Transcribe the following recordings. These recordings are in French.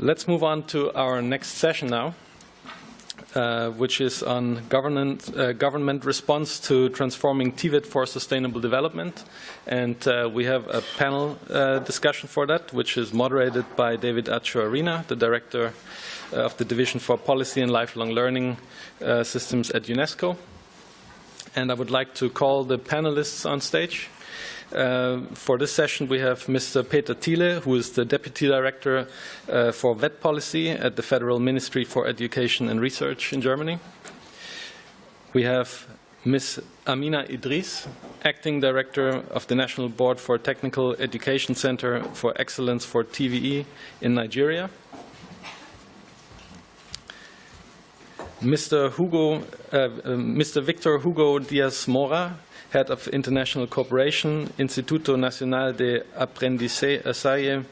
Let's move on to our next session now, which is on government response to transforming TVET for sustainable development. And we have a panel discussion for that, which is moderated by David Achuarina, the director of the Division for Policy and Lifelong Learning Systems at UNESCO. And I would like to call the panelists on stage. For this session, we have Mr. Peter Thiele, who is the Deputy Director for VET Policy at the Federal Ministry for Education and Research in Germany. We have Ms. Amina Idris, Acting Director of the National Board for Technical Education Center for Excellence for TVE in Nigeria. Mr. Victor Hugo Diaz Mora, Head of International Cooperation, Instituto Nacional de Aprendizaje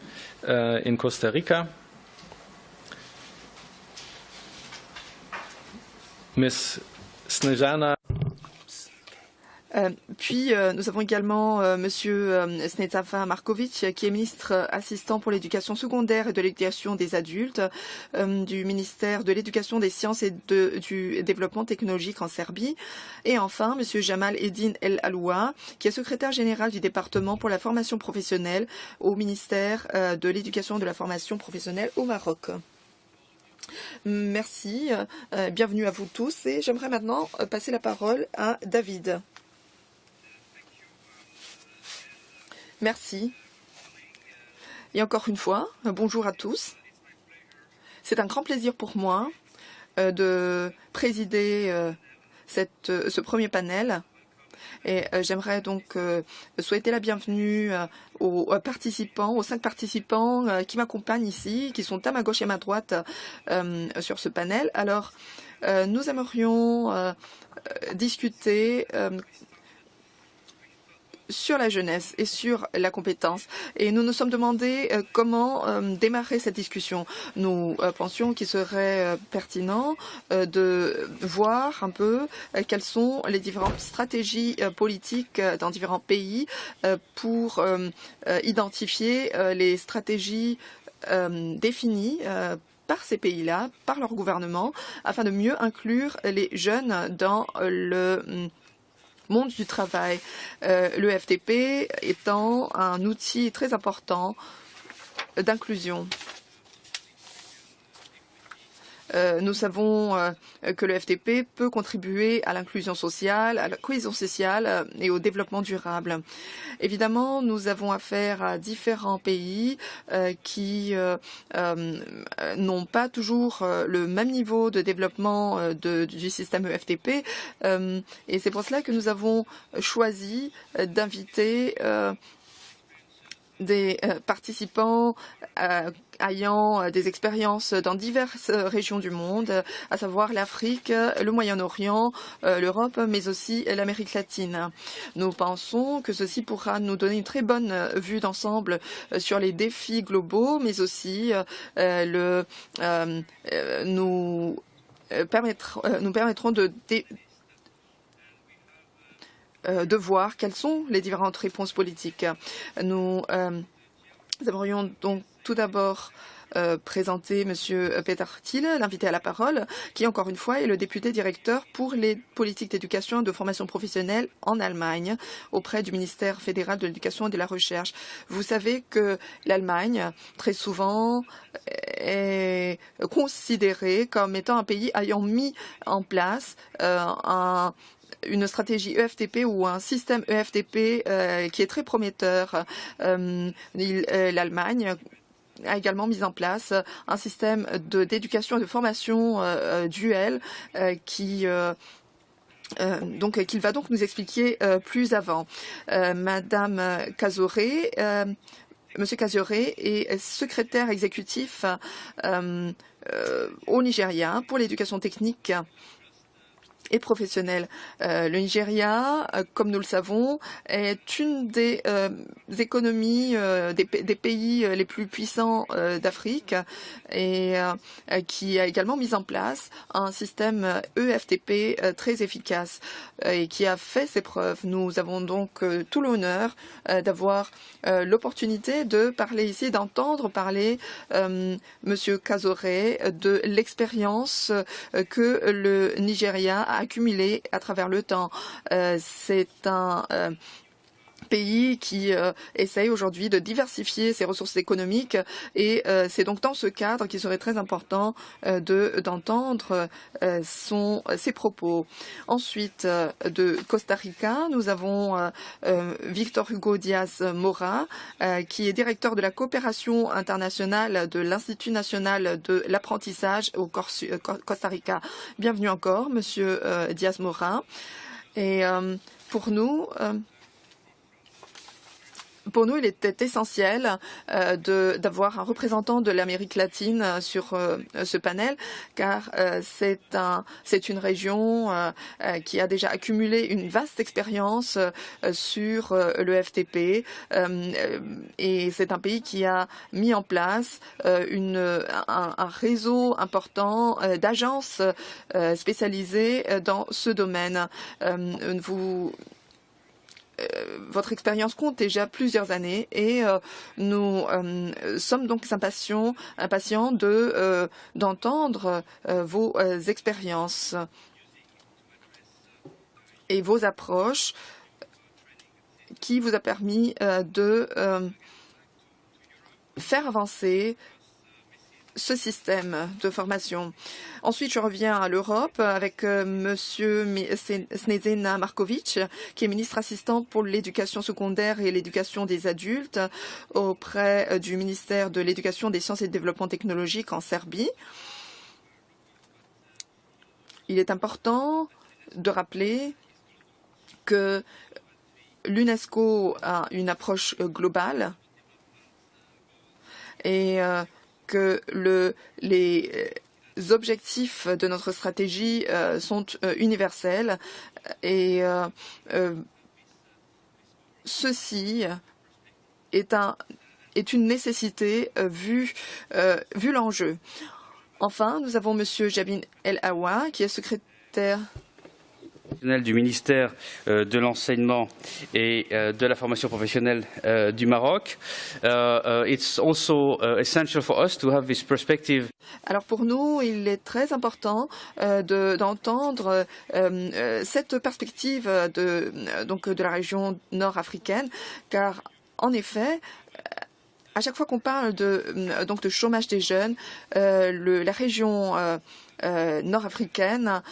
in Costa Rica. Ms. Snejana. Puis nous avons également Monsieur Snežana Marković, qui est ministre assistant pour l'éducation secondaire et de l'éducation des adultes du ministère de l'Éducation, des Sciences et du Développement technologique en Serbie. Et enfin, Monsieur Jamal Eddin El Aloua, qui est secrétaire général du département pour la formation professionnelle au ministère de l'Éducation et de la formation professionnelle au Maroc. Merci, bienvenue à vous tous et j'aimerais maintenant passer la parole à David. Merci. Et encore une fois, bonjour à tous. C'est un grand plaisir pour moi de présider ce premier panel. Et j'aimerais donc souhaiter la bienvenue aux participants, aux 5 participants qui m'accompagnent ici, qui sont à ma gauche et à ma droite sur ce panel. Alors, nous aimerions discuter sur la jeunesse et sur la compétence. Et nous nous sommes demandé comment démarrer cette discussion. Nous pensions qu'il serait pertinent de voir un peu quelles sont les différentes stratégies politiques dans différents pays pour identifier les stratégies définies par ces pays-là, par leur gouvernement, afin de mieux inclure les jeunes dans le monde du travail, le FTP étant un outil très important d'inclusion. Nous savons que le FTP peut contribuer à l'inclusion sociale, à la cohésion sociale et au développement durable. Évidemment, nous avons affaire à différents pays qui n'ont pas toujours le même niveau de développement du système FTP. Et c'est pour cela que nous avons choisi d'inviter des participants ayant des expériences dans diverses régions du monde, à savoir l'Afrique, le Moyen-Orient, l'Europe, mais aussi l'Amérique latine. Nous pensons que ceci pourra nous donner une très bonne vue d'ensemble sur les défis globaux, mais aussi nous permettront de voir quelles sont les différentes réponses politiques. Nous aimerions donc tout d'abord présenter M. Peter Thiele, l'invité à la parole, qui encore une fois est le député directeur pour les politiques d'éducation et de formation professionnelle en Allemagne, auprès du ministère fédéral de l'éducation et de la recherche. Vous savez que l'Allemagne, très souvent, est considérée comme étant un pays ayant mis en place une stratégie EFTP ou un système EFTP qui est très prometteur. L'Allemagne a également mis en place un système d'éducation et de formation duel qu'il va donc nous expliquer plus avant. Madame Kazouré, Monsieur Kazouré est secrétaire exécutif au Nigeria pour l'éducation technique et professionnelle. Le Nigeria, comme nous le savons, est une des économies des pays les plus puissants d'Afrique et qui a également mis en place un système EFTP très efficace et qui a fait ses preuves. Nous avons donc tout l'honneur d'avoir l'opportunité de parler ici, d'entendre parler Monsieur Kazoré de l'expérience que le Nigeria a accumulée à travers le temps. C'est un pays qui essaye aujourd'hui de diversifier ses ressources économiques et c'est donc dans ce cadre qu'il serait très important d'entendre ses propos. Ensuite, de Costa Rica, nous avons Victor Hugo Diaz Mora, qui est directeur de la coopération internationale de l'Institut national de l'apprentissage au Costa Rica. Bienvenue encore, Monsieur Diaz Mora. Et pour nous, il était essentiel d'avoir un représentant de l'Amérique latine sur ce panel, car c'est une région qui a déjà accumulé une vaste expérience sur le FTP et c'est un pays qui a mis en place un réseau important d'agences spécialisées dans ce domaine. Votre expérience compte déjà plusieurs années et nous sommes donc impatients d'entendre vos expériences et vos approches qui vous a permis de faire avancer ce système de formation. Ensuite, je reviens à l'Europe avec Monsieur Snežana Marković, qui est ministre assistant pour l'éducation secondaire et l'éducation des adultes auprès du ministère de l'Éducation, des sciences et du développement technologique en Serbie. Il est important de rappeler que l'UNESCO a une approche globale et que les objectifs de notre stratégie sont universels et ceci est une nécessité vu l'enjeu. Enfin, nous avons Monsieur Jabin El Awa, qui est secrétaire du ministère de l'enseignement et de la formation professionnelle du Maroc. It's also essential for us to have this perspective. Alors pour nous, il est très important d'entendre cette perspective de la région nord-africaine, car en effet, à chaque fois qu'on parle de chômage des jeunes, la région nord-africaine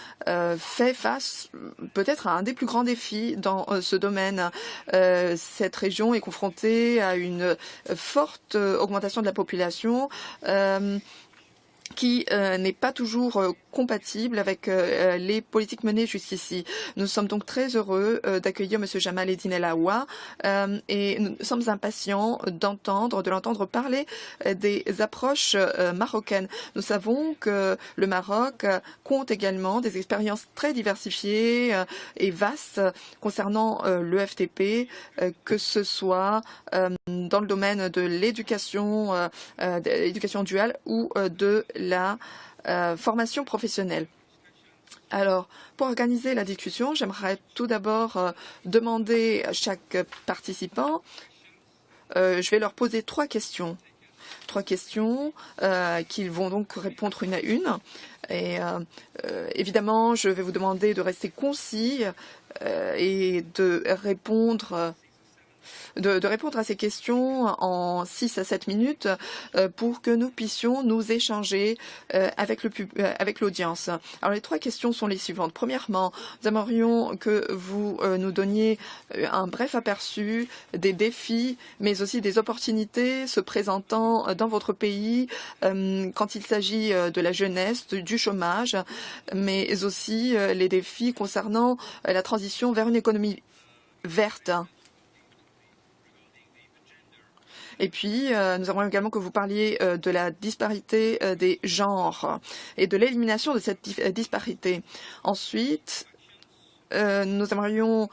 fait face peut-être à un des plus grands défis dans ce domaine. Cette région est confrontée à une forte augmentation de la population qui n'est pas toujours compatible avec les politiques menées jusqu'ici. Nous sommes donc très heureux d'accueillir M. Jamal Eddine El Awa et nous sommes impatients de l'entendre parler des approches marocaines. Nous savons que le Maroc compte également des expériences très diversifiées et vastes concernant le FTP, que ce soit dans le domaine de l'éducation duale ou de la formation professionnelle. Alors, pour organiser la discussion, j'aimerais tout d'abord demander à chaque participant, je vais leur poser trois questions qu'ils vont donc répondre une à une. Et évidemment, je vais vous demander de rester concis et de répondre à ces questions en 6 à 7 minutes pour que nous puissions nous échanger avec l'audience. Alors les trois questions sont les suivantes. Premièrement, nous aimerions que vous nous donniez un bref aperçu des défis, mais aussi des opportunités se présentant dans votre pays quand il s'agit de la jeunesse, du chômage, mais aussi les défis concernant la transition vers une économie verte. Et puis, nous aimerons également que vous parliez de la disparité des genres et de l'élimination de cette disparité. Ensuite, nous aimerions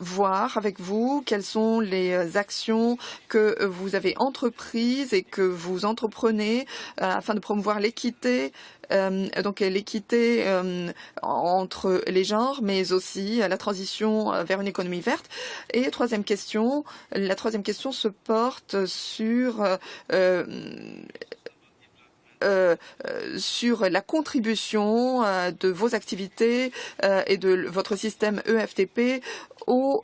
voir avec vous quelles sont les actions que vous avez entreprises et que vous entreprenez afin de promouvoir l'équité, donc l'équité entre les genres, mais aussi la transition vers une économie verte. Et la troisième question se porte sur la contribution de vos activités et de votre système EFTP aux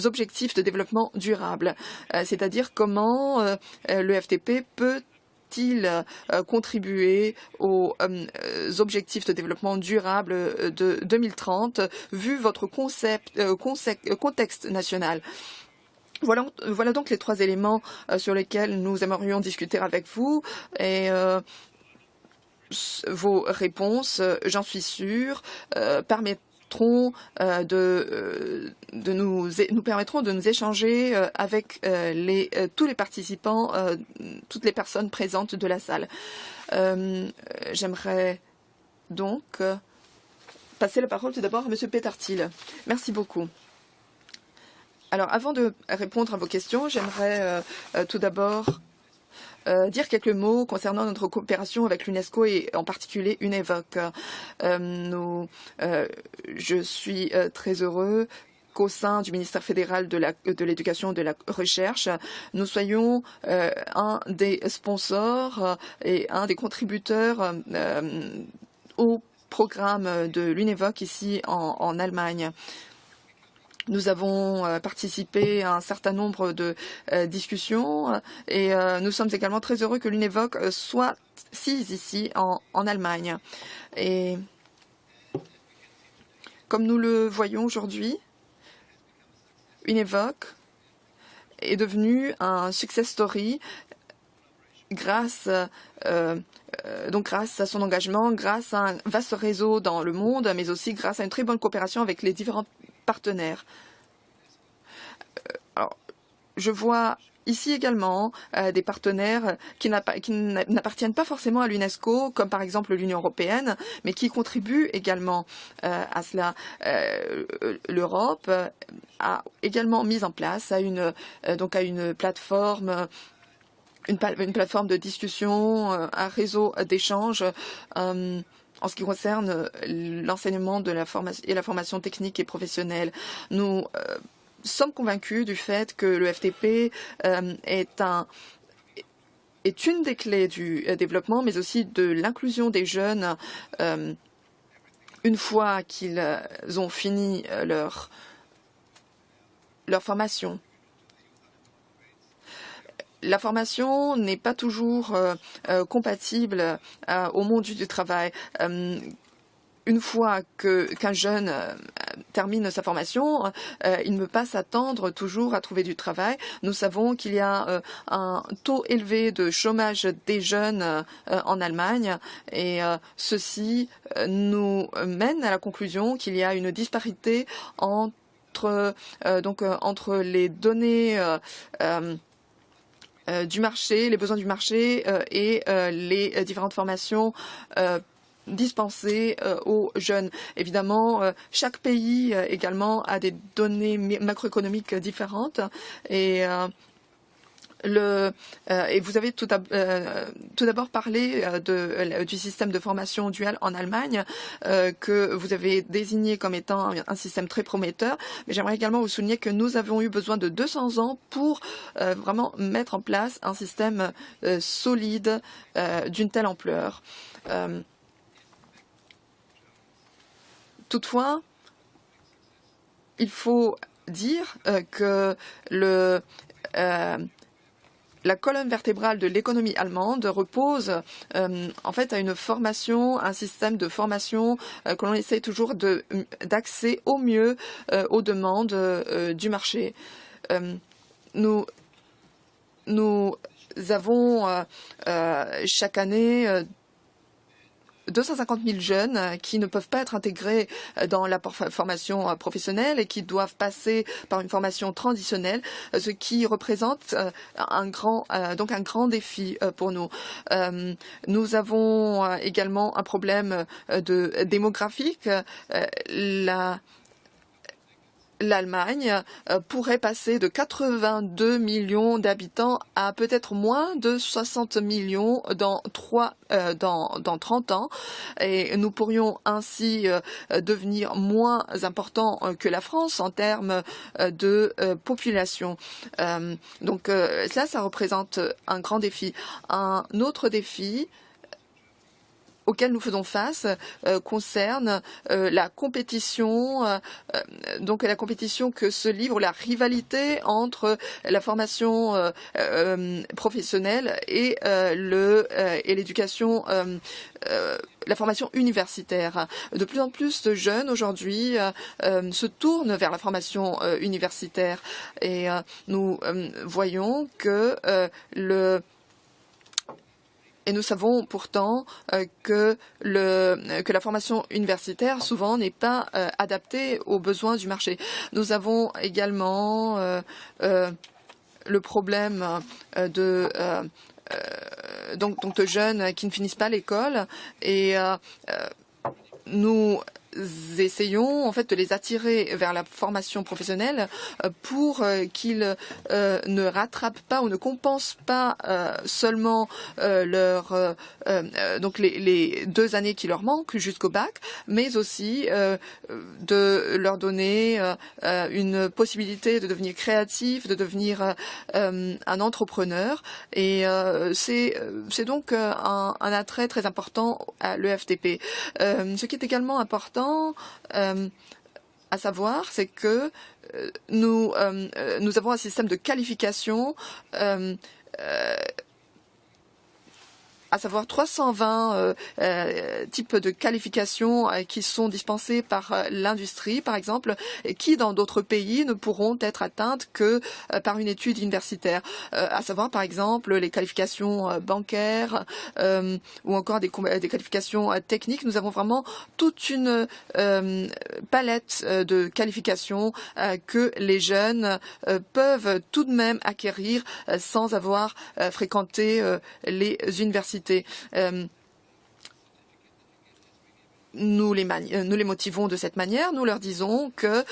objectifs de développement durable, c'est-à-dire comment l'EFTP peut-il contribuer aux objectifs de développement durable de 2030, vu votre contexte national. Voilà donc les trois éléments sur lesquels nous aimerions discuter avec vous et vos réponses, j'en suis sûre, nous permettront de nous échanger avec tous les participants, toutes les personnes présentes de la salle. J'aimerais donc passer la parole tout d'abord à M. Peter Thiel. Merci beaucoup. Alors, avant de répondre à vos questions, j'aimerais tout d'abord dire quelques mots concernant notre coopération avec l'UNESCO et en particulier UNEVOC. Je suis très heureux qu'au sein du ministère fédéral de l'Éducation et de la Recherche, nous soyons un des sponsors et un des contributeurs au programme de l'UNEVOC ici en Allemagne. Nous avons participé à un certain nombre de discussions et nous sommes également très heureux que l'UNEVOC soit ici en Allemagne. Et comme nous le voyons aujourd'hui, UNEVOC est devenu un success story grâce à son engagement, grâce à un vaste réseau dans le monde, mais aussi grâce à une très bonne coopération avec les différents partenaires. Alors, je vois ici également des partenaires qui n'appartiennent pas forcément à l'UNESCO, comme par exemple l'Union européenne, mais qui contribuent également à cela. L'Europe a également mis en place une plateforme. Une plateforme de discussion, un réseau d'échange en ce qui concerne l'enseignement de la formation et la formation technique et professionnelle. Nous sommes convaincus du fait que le FTP est une des clés du développement, mais aussi de l'inclusion des jeunes une fois qu'ils ont fini leur formation. La formation n'est pas toujours compatible au monde du travail. Une fois qu'un jeune termine sa formation, il ne peut pas s'attendre toujours à trouver du travail. Nous savons qu'il y a un taux élevé de chômage des jeunes en Allemagne et ceci nous mène à la conclusion qu'il y a une disparité entre les données du marché, les besoins du marché et les différentes formations dispensées aux jeunes. Évidemment, chaque pays également a des données macroéconomiques différentes et vous avez tout d'abord parlé du système de formation duale en Allemagne que vous avez désigné comme étant un système très prometteur. Mais j'aimerais également vous souligner que nous avons eu besoin de 200 ans pour vraiment mettre en place un système solide d'une telle ampleur. Toutefois, il faut dire que la colonne vertébrale de l'économie allemande repose en fait à une formation, un système de formation que l'on essaie toujours d'axer au mieux aux demandes du marché. Nous avons chaque année 250 000 jeunes qui ne peuvent pas être intégrés dans la formation professionnelle et qui doivent passer par une formation transitionnelle, ce qui représente donc un grand défi pour nous. Nous avons également un problème démographique. L'Allemagne pourrait passer de 82 millions d'habitants à peut-être moins de 60 millions dans 30 ans. Et nous pourrions ainsi devenir moins importants que la France en termes de population. Donc ça représente un grand défi. Un autre défi auquel nous faisons face concerne la compétition, donc la compétition que se livre, la rivalité entre la formation professionnelle et l'éducation, la formation universitaire. De plus en plus de jeunes aujourd'hui se tournent vers la formation universitaire et nous voyons que Et nous savons pourtant que la formation universitaire souvent n'est pas adaptée aux besoins du marché. Nous avons également le problème de jeunes qui ne finissent pas l'école et nous essayons en fait de les attirer vers la formation professionnelle pour qu'ils ne rattrapent pas ou ne compensent pas seulement donc les 2 années qui leur manquent jusqu'au bac, mais aussi de leur donner une possibilité de devenir créatif, de devenir un entrepreneur. Et c'est donc un attrait très important à l'EFTP. Ce qui est également important à savoir, c'est que nous avons un système de qualification à savoir 320 types de qualifications qui sont dispensées par l'industrie, par exemple, et qui, dans d'autres pays, ne pourront être atteintes que par une étude universitaire. À savoir, par exemple, les qualifications bancaires ou encore des qualifications techniques. Nous avons vraiment toute une palette de qualifications que les jeunes peuvent tout de même acquérir sans avoir fréquenté les universités. Nous les motivons de cette manière. Nous leur disons que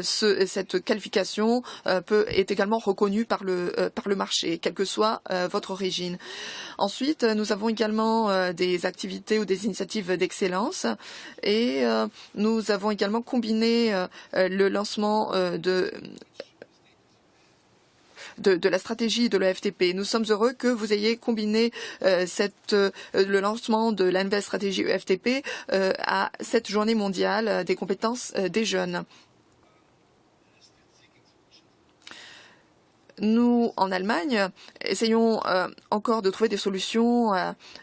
cette qualification est également reconnue par le marché, quelle que soit votre origine. Ensuite, nous avons également des activités ou des initiatives d'excellence et nous avons également combiné le lancement de la stratégie de l'EFTP. Nous sommes heureux que vous ayez combiné le lancement de la nouvelle stratégie EFTP à cette journée mondiale des compétences des jeunes. Nous, en Allemagne, essayons encore de trouver des solutions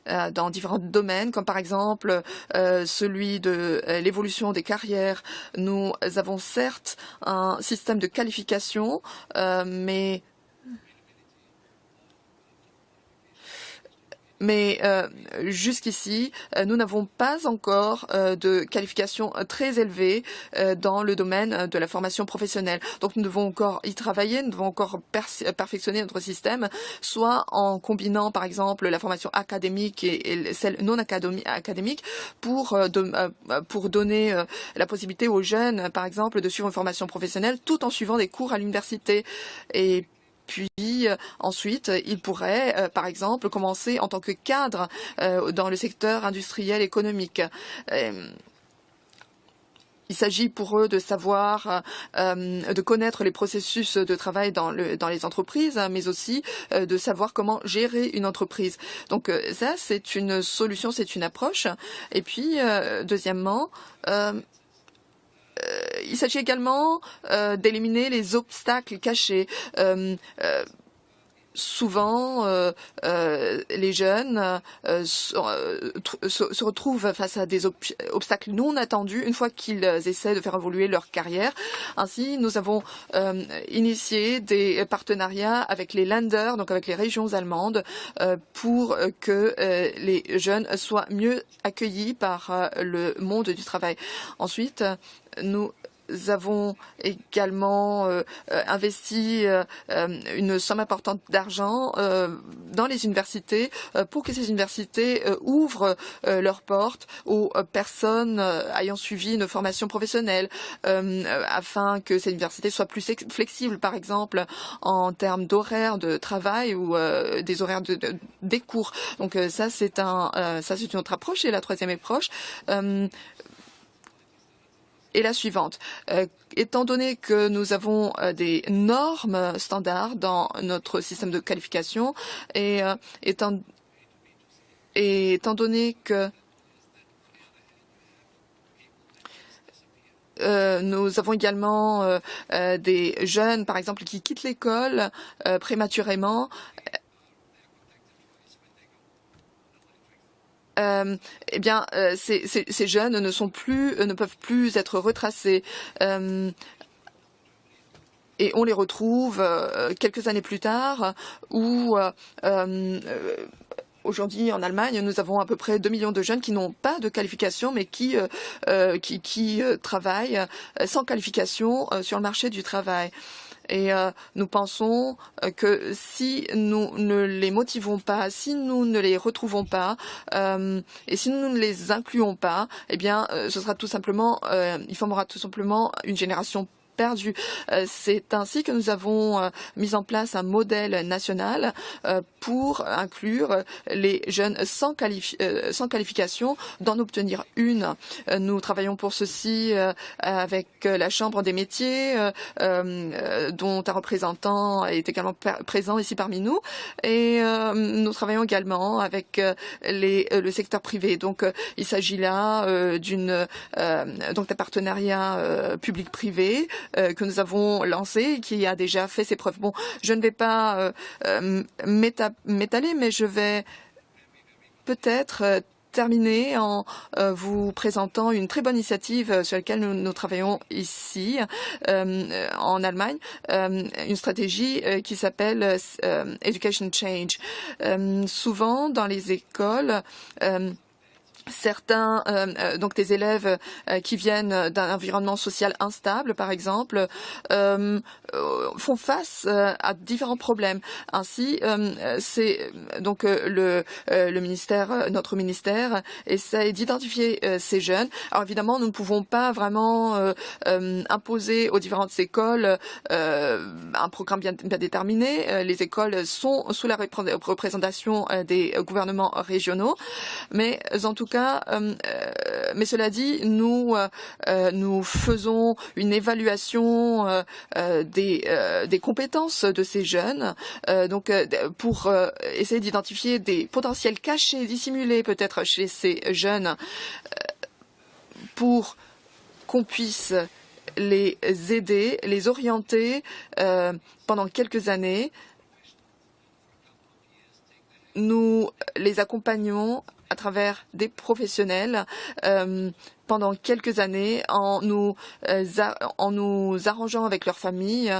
dans différents domaines, comme par exemple celui de l'évolution des carrières. Nous avons certes un système de qualification, mais jusqu'ici, nous n'avons pas encore de qualification très élevée dans le domaine de la formation professionnelle. Donc nous devons encore y travailler, nous devons encore perfectionner notre système, soit en combinant par exemple la formation académique et celle non académique pour donner la possibilité aux jeunes, par exemple, de suivre une formation professionnelle tout en suivant des cours à l'université. Et puis ensuite, ils pourraient, par exemple, commencer en tant que cadre dans le secteur industriel économique. Il s'agit pour eux de savoir, de connaître les processus de travail dans les entreprises, mais aussi de savoir comment gérer une entreprise. Donc ça, c'est une solution, c'est une approche. Et puis, deuxièmement, il s'agit également d'éliminer les obstacles cachés. souvent, les jeunes se retrouvent face à des obstacles non attendus une fois qu'ils essaient de faire évoluer leur carrière. Ainsi, nous avons initié des partenariats avec les Länder, donc avec les régions allemandes, pour que les jeunes soient mieux accueillis par le monde du travail. Ensuite, nous avons également investi une somme importante d'argent dans les universités pour que ces universités ouvrent leurs portes aux personnes ayant suivi une formation professionnelle afin que ces universités soient plus flexibles, par exemple en termes d'horaires de travail ou des horaires des cours. Donc ça c'est une autre approche. Et la troisième approche est la suivante. Étant donné que nous avons des normes standards dans notre système de qualification et étant donné que nous avons également des jeunes, par exemple, qui quittent l'école prématurément, eh bien, ces jeunes ne peuvent plus être retracés. Et on les retrouve quelques années plus tard où aujourd'hui, en Allemagne, nous avons à peu près 2 millions de jeunes qui n'ont pas de qualification, mais qui travaillent sans qualification sur le marché du travail. Et nous pensons que si nous ne les motivons pas, si nous ne les retrouvons pas, et si nous ne les incluons pas, eh bien, ce sera tout simplement, il formera tout simplement une génération perdue. C'est ainsi que nous avons mis en place un modèle national pour inclure les jeunes sans qualification, d'en obtenir une. Nous travaillons pour ceci avec la Chambre des métiers, dont un représentant est également présent ici parmi nous, et nous travaillons également avec le secteur privé. Donc, il s'agit là d'un partenariat public-privé que nous avons lancé et qui a déjà fait ses preuves. Bon, je ne vais pas m'étaler, mais je vais peut-être terminer en vous présentant une très bonne initiative sur laquelle nous travaillons ici en Allemagne, une stratégie qui s'appelle Education Change. Souvent dans les écoles, certains, donc des élèves qui viennent d'un environnement social instable, par exemple, font face à différents problèmes. Ainsi, c'est donc notre ministère essaie d'identifier ces jeunes. Alors évidemment, nous ne pouvons pas vraiment imposer aux différentes écoles un programme bien déterminé. Les écoles sont sous la représentation des gouvernements régionaux, mais en tout cas, mais cela dit, nous faisons une évaluation des compétences de ces jeunes, donc pour essayer d'identifier des potentiels cachés, dissimulés peut-être chez ces jeunes, pour qu'on puisse les aider, les orienter pendant quelques années. Nous les accompagnons à travers des professionnels pendant quelques années en nous arrangeant avec leurs familles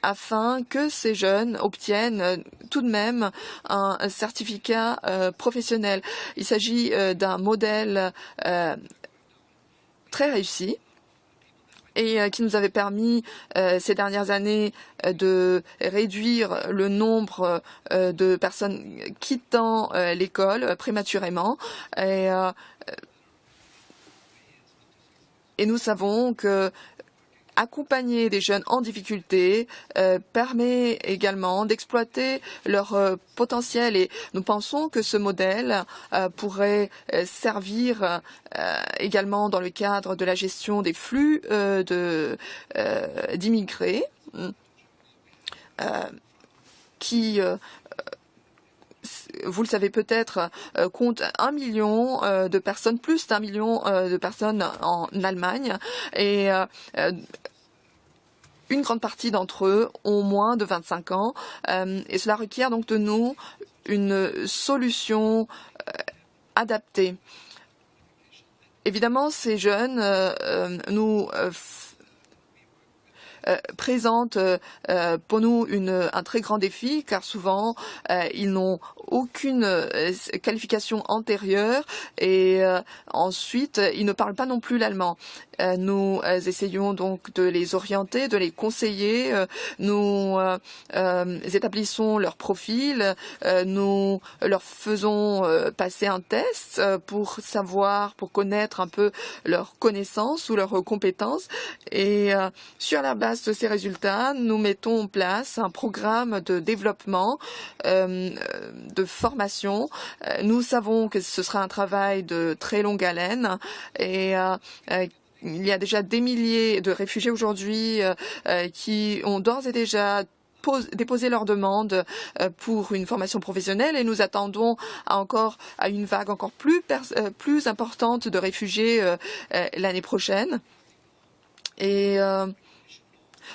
afin que ces jeunes obtiennent tout de même un certificat professionnel. Il s'agit d'un modèle très réussi et qui nous avait permis ces dernières années de réduire le nombre de personnes quittant l'école prématurément. Et nous savons que accompagner des jeunes en difficulté permet également d'exploiter leur potentiel et nous pensons que ce modèle pourrait servir également dans le cadre de la gestion des flux d'immigrés qui vous le savez peut-être, compte 1 million de personnes, plus d'1 million de personnes en Allemagne. Et une grande partie d'entre eux ont moins de 25 ans et cela requiert donc de nous une solution adaptée. Évidemment, ces jeunes nous présente pour nous un très grand défi, car souvent ils n'ont aucune qualification antérieure et ensuite ils ne parlent pas non plus l'allemand. Nous essayons donc de les orienter, de les conseiller. Nous établissons leur profil. Nous leur faisons passer un test pour savoir, pour connaître un peu leurs connaissances ou leurs compétences. Et sur la base de ces résultats, nous mettons en place un programme de développement, de formation. Nous savons que ce sera un travail de très longue haleine et il y a déjà des milliers de réfugiés aujourd'hui qui ont d'ores et déjà déposer leur demande pour une formation professionnelle et nous attendons à une vague encore plus importante de réfugiés l'année prochaine. Et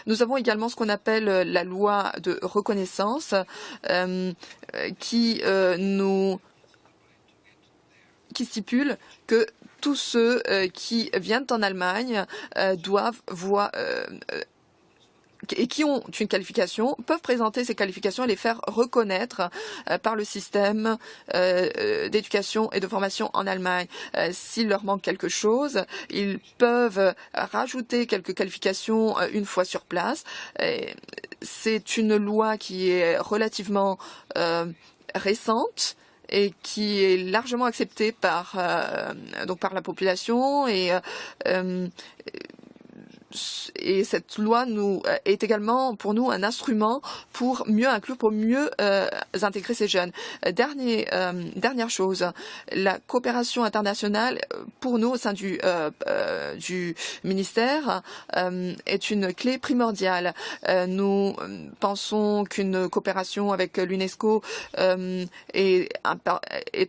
nous avons également ce qu'on appelle la loi de reconnaissance qui stipule que tous ceux qui viennent en Allemagne doivent et qui ont une qualification peuvent présenter ces qualifications et les faire reconnaître par le système d'éducation et de formation en Allemagne. S'il leur manque quelque chose, ils peuvent rajouter quelques qualifications une fois sur place. C'est une loi qui est relativement récente et qui est largement acceptée par la population et cette loi est également pour nous un instrument pour mieux inclure, pour mieux intégrer ces jeunes. Dernière chose, la coopération internationale pour nous au sein du ministère est une clé primordiale. Nous pensons qu'une coopération avec l'UNESCO est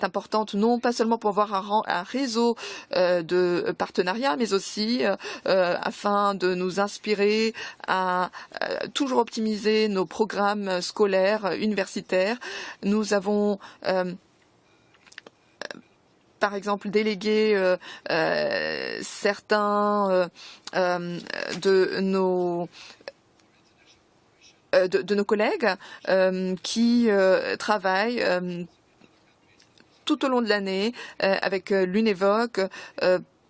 importante non pas seulement pour avoir un réseau de partenariats, mais aussi afin de nous inspirer à toujours optimiser nos programmes scolaires, universitaires. Nous avons par exemple délégué certains de nos collègues qui travaillent tout au long de l'année avec l'UNEVOC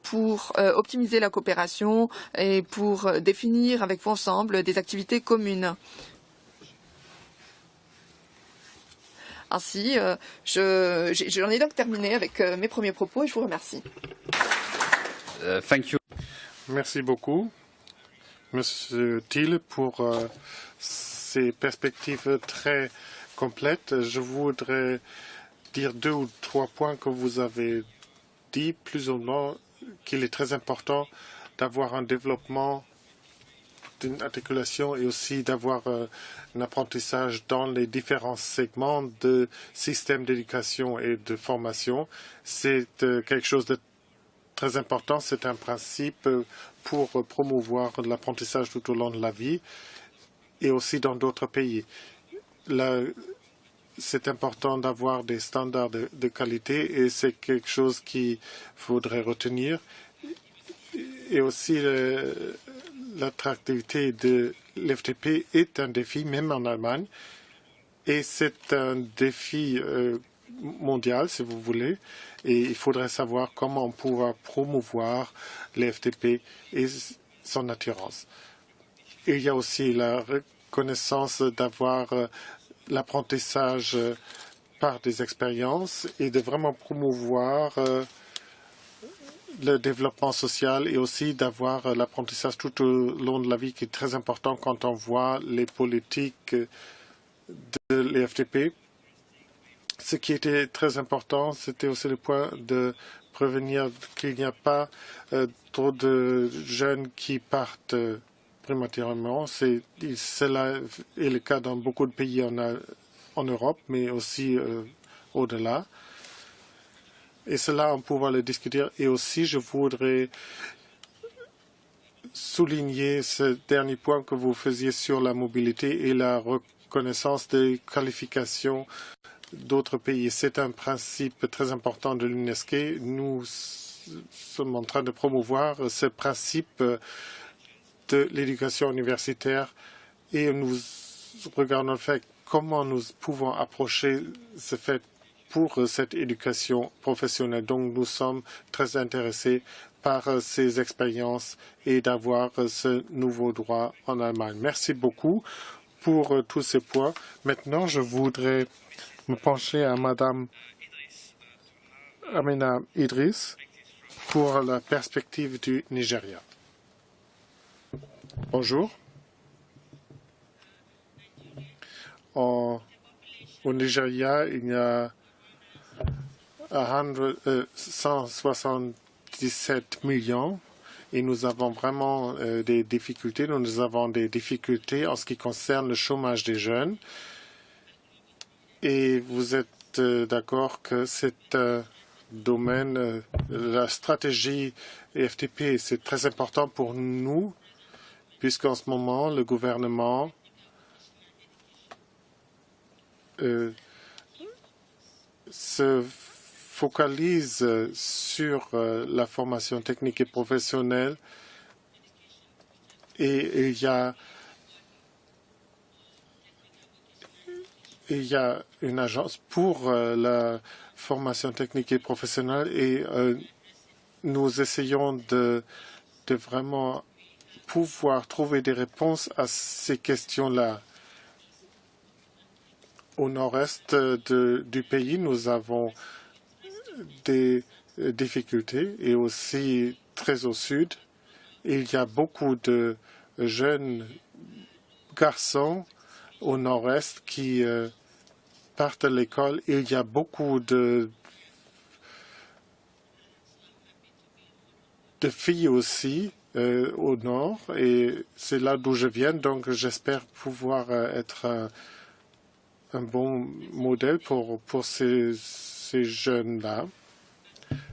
pour optimiser la coopération et pour définir avec vous ensemble des activités communes. Ainsi, j'en ai donc terminé avec mes premiers propos et je vous remercie. Thank you. Merci beaucoup, Monsieur Thiel, pour ces perspectives très complètes. Je voudrais dire 2 ou 3 points que vous avez dit, plus ou moins, qu'il est très important d'avoir un développement d'une articulation et aussi d'avoir un apprentissage dans les différents segments de système d'éducation et de formation. C'est quelque chose de très important. C'est un principe pour promouvoir l'apprentissage tout au long de la vie et aussi dans d'autres pays. C'est important d'avoir des standards de qualité et c'est quelque chose qu'il faudrait retenir. Et aussi, l'attractivité de l'FTP est un défi, même en Allemagne. Et c'est un défi mondial, si vous voulez. Et il faudrait savoir comment on pourra promouvoir l'FTP et son attirance. Et il y a aussi la reconnaissance d'avoir l'apprentissage par des expériences et de vraiment promouvoir le développement social et aussi d'avoir l'apprentissage tout au long de la vie qui est très important quand on voit les politiques de l'FTP. Ce qui était très important, c'était aussi le point de prévenir qu'il n'y a pas trop de jeunes qui partent prématurément. Cela est le cas dans beaucoup de pays en Europe, mais aussi au-delà. Et cela, on pourra le discuter. Et aussi, je voudrais souligner ce dernier point que vous faisiez sur la mobilité et la reconnaissance des qualifications d'autres pays. C'est un principe très important de l'UNESCO. Nous sommes en train de promouvoir ce principe de l'éducation universitaire et nous regardons le fait comment nous pouvons approcher ce fait pour cette éducation professionnelle. Donc nous sommes très intéressés par ces expériences et d'avoir ce nouveau droit en Allemagne. Merci beaucoup pour tous ces points. Maintenant, je voudrais me pencher à Madame Amina Idriss pour la perspective du Nigeria. Bonjour. Au Nigeria, il y a 177 millions et nous avons vraiment des difficultés. Nous avons des difficultés en ce qui concerne le chômage des jeunes. Et vous êtes d'accord que c'est un domaine, la stratégie FTP, c'est très important pour nous, puisqu'en ce moment, le gouvernement se focalise sur la formation technique et professionnelle et il y a une agence pour la formation technique et professionnelle et nous essayons de vraiment pouvoir trouver des réponses à ces questions-là. Au nord-est du pays, nous avons des difficultés et aussi très au sud. Il y a beaucoup de jeunes garçons au nord-est qui partent à l'école. Il y a beaucoup de filles aussi au nord et c'est là d'où je viens. Donc j'espère pouvoir être un bon modèle pour ces jeunes-là.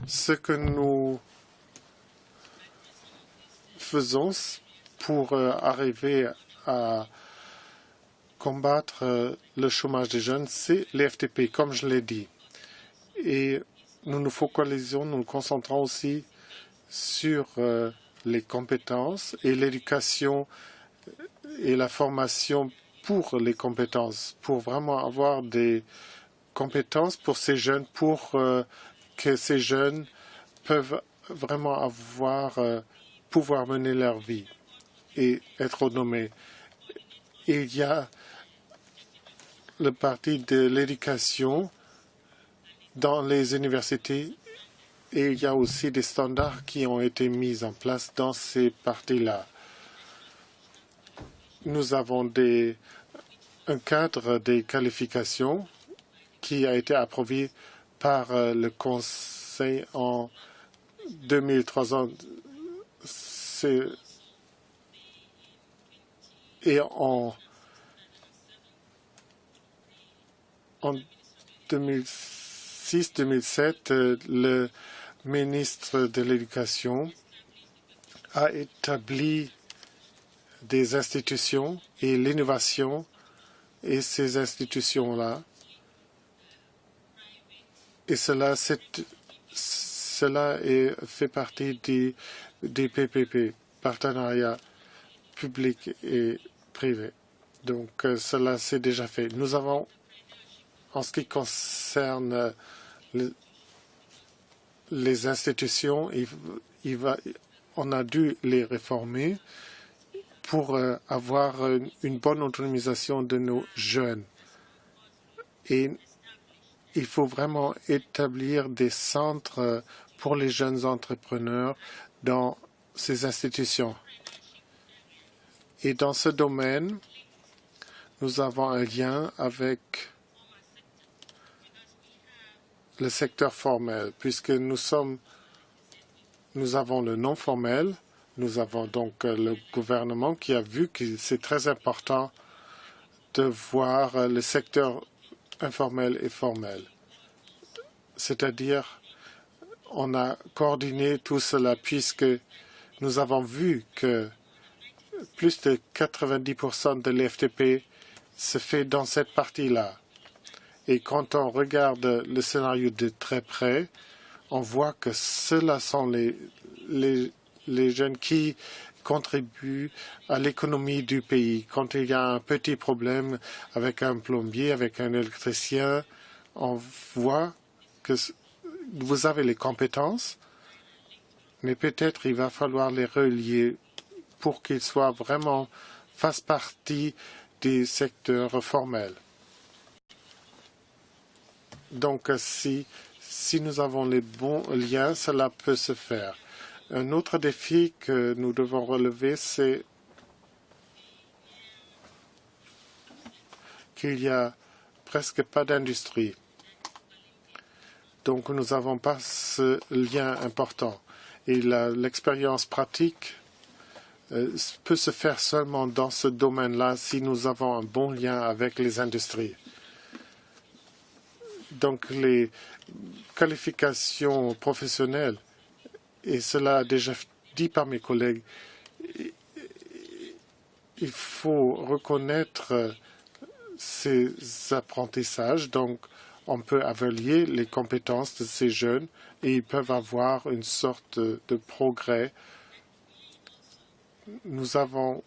Ce que nous faisons pour arriver à combattre le chômage des jeunes, c'est les FTP, comme je l'ai dit. Et nous nous focalisons, nous nous concentrons aussi sur les compétences et l'éducation et la formation pour les compétences, pour vraiment avoir des compétences pour ces jeunes, pour que ces jeunes peuvent vraiment pouvoir mener leur vie et être nommés. Il y a le parti de l'éducation dans les universités et il y a aussi des standards qui ont été mis en place dans ces parties-là. Nous avons un cadre des qualifications qui a été approuvé par le Conseil en 2003. Et en 2006-2007, le ministre de l'Éducation a établi des institutions et l'innovation et ces institutions-là. Et cela fait partie des PPP, partenariats publics et privés. Donc cela s'est déjà fait. Nous avons, en ce qui concerne les institutions, on a dû les réformer pour avoir une bonne autonomisation de nos jeunes. Et il faut vraiment établir des centres pour les jeunes entrepreneurs dans ces institutions. Et dans ce domaine, nous avons un lien avec le secteur formel, puisque nous avons le non formel, nous avons donc le gouvernement qui a vu que c'est très important de voir le secteur informel et formel. C'est-à-dire, on a coordonné tout cela puisque nous avons vu que plus de 90% de l'FTP se fait dans cette partie-là. Et quand on regarde le scénario de très près, on voit que ceux-là sont les jeunes qui contribuent à l'économie du pays. Quand il y a un petit problème avec un plombier, avec un électricien, on voit que vous avez les compétences, mais peut-être il va falloir les relier pour qu'ils soient vraiment fassent partie des secteurs formels. Donc, si nous avons les bons liens, cela peut se faire. Un autre défi que nous devons relever, c'est qu'il n'y a presque pas d'industrie. Donc, nous n'avons pas ce lien important. Et l'expérience pratique peut se faire seulement dans ce domaine-là si nous avons un bon lien avec les industries. Donc, les qualifications professionnelles, et cela a déjà dit par mes collègues, il faut reconnaître ces apprentissages. Donc, on peut évaluer les compétences de ces jeunes et ils peuvent avoir une sorte de progrès. Nous avons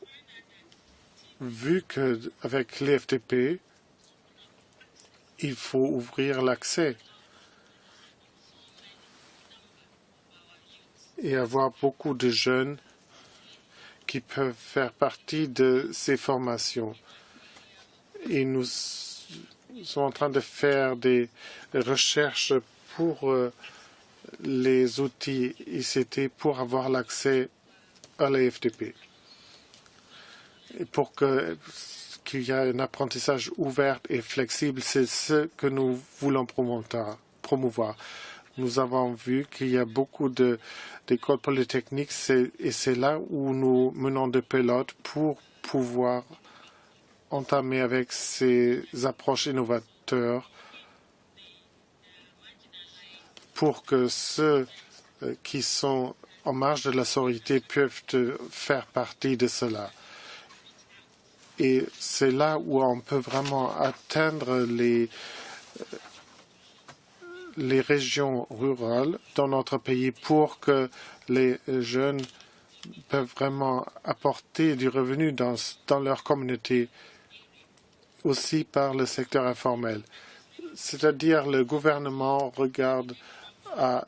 vu qu'avec l'FTP, il faut ouvrir l'accès et avoir beaucoup de jeunes qui peuvent faire partie de ces formations. Et nous sommes en train de faire des recherches pour les outils ICT pour avoir l'accès à la FTP. Et pour qu'il y ait un apprentissage ouvert et flexible, c'est ce que nous voulons promouvoir. Nous avons vu qu'il y a beaucoup d'écoles polytechniques et c'est là où nous menons des pilotes pour pouvoir entamer avec ces approches innovatrices pour que ceux qui sont en marge de la sororité peuvent faire partie de cela. Et c'est là où on peut vraiment atteindre les régions rurales dans notre pays pour que les jeunes peuvent vraiment apporter du revenu dans leur communauté, aussi par le secteur informel. C'est-à-dire le gouvernement regarde à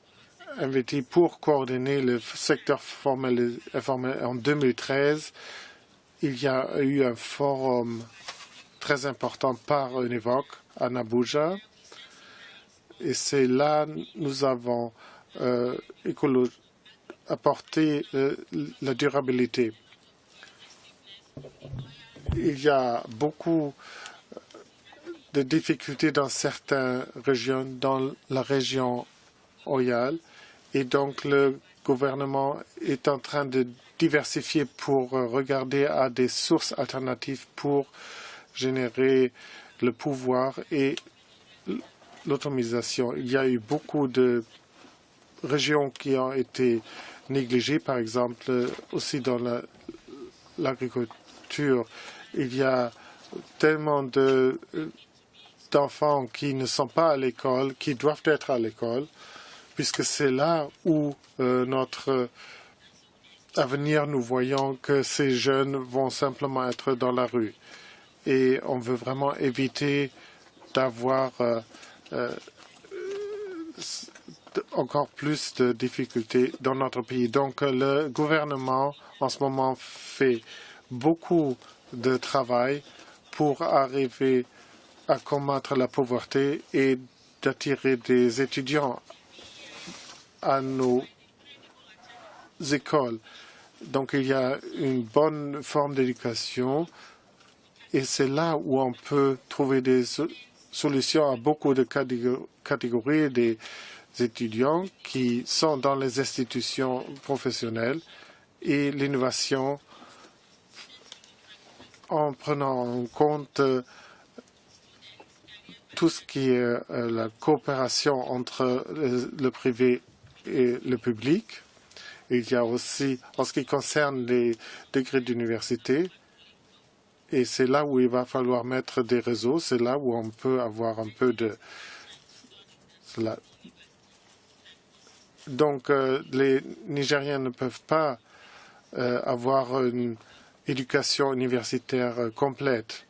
investi pour coordonner le secteur formel et informel. En 2013, il y a eu un forum très important par UNEVOC à Abuja. Et c'est là que nous avons apporté la durabilité. Il y a beaucoup de difficultés dans certaines régions, dans la région Oyal. Et donc, le gouvernement est en train de diversifier pour regarder à des sources alternatives pour générer le pouvoir et l'automatisation. Il y a eu beaucoup de régions qui ont été négligées, par exemple, aussi dans l'agriculture. Il y a tellement d'enfants qui ne sont pas à l'école, qui doivent être à l'école, puisque c'est là où notre avenir, nous voyons que ces jeunes vont simplement être dans la rue. Et on veut vraiment éviter d'avoir encore plus de difficultés dans notre pays. Donc, le gouvernement, en ce moment, fait beaucoup de travail pour arriver à combattre la pauvreté et d'attirer des étudiants à nos écoles. Donc, il y a une bonne forme d'éducation et c'est là où on peut trouver des solutions à beaucoup de catégories des étudiants qui sont dans les institutions professionnelles et l'innovation en prenant en compte tout ce qui est la coopération entre le privé et le public. Il y a aussi, en ce qui concerne les degrés d'université, et c'est là où il va falloir mettre des réseaux, c'est là où on peut avoir un peu de cela. Donc, les Nigériens ne peuvent pas avoir une éducation universitaire complète.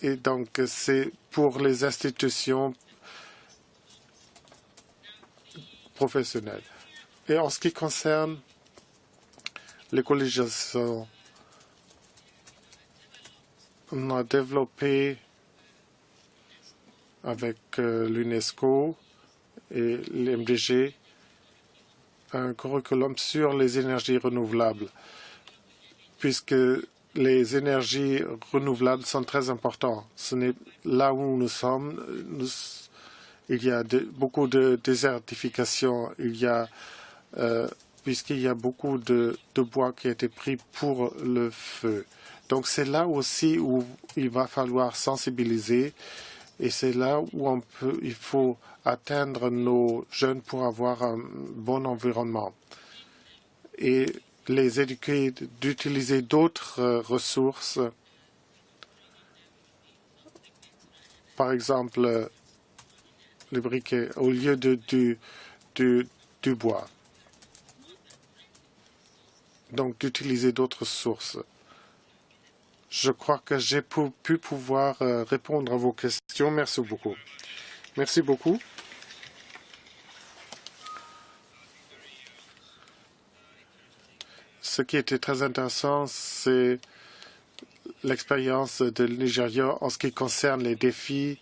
Et donc, c'est pour les institutions professionnelles. Et en ce qui concerne l'écologisation, on a développé avec l'UNESCO et l'MDG un curriculum sur les énergies renouvelables, puisque les énergies renouvelables sont très importantes. Ce n'est là où nous sommes. Il y a beaucoup de désertification. Il y a, puisqu'il y a beaucoup de bois qui a été pris pour le feu. Donc c'est là aussi où il va falloir sensibiliser. Et c'est là où il faut atteindre nos jeunes pour avoir un bon environnement. Et les éduquer d'utiliser d'autres ressources, par exemple les briquets, au lieu du bois. Donc d'utiliser d'autres sources. Je crois que j'ai pu pouvoir répondre à vos questions. Merci beaucoup. Merci beaucoup. Ce qui était très intéressant, c'est l'expérience de Nigeria en ce qui concerne les défis,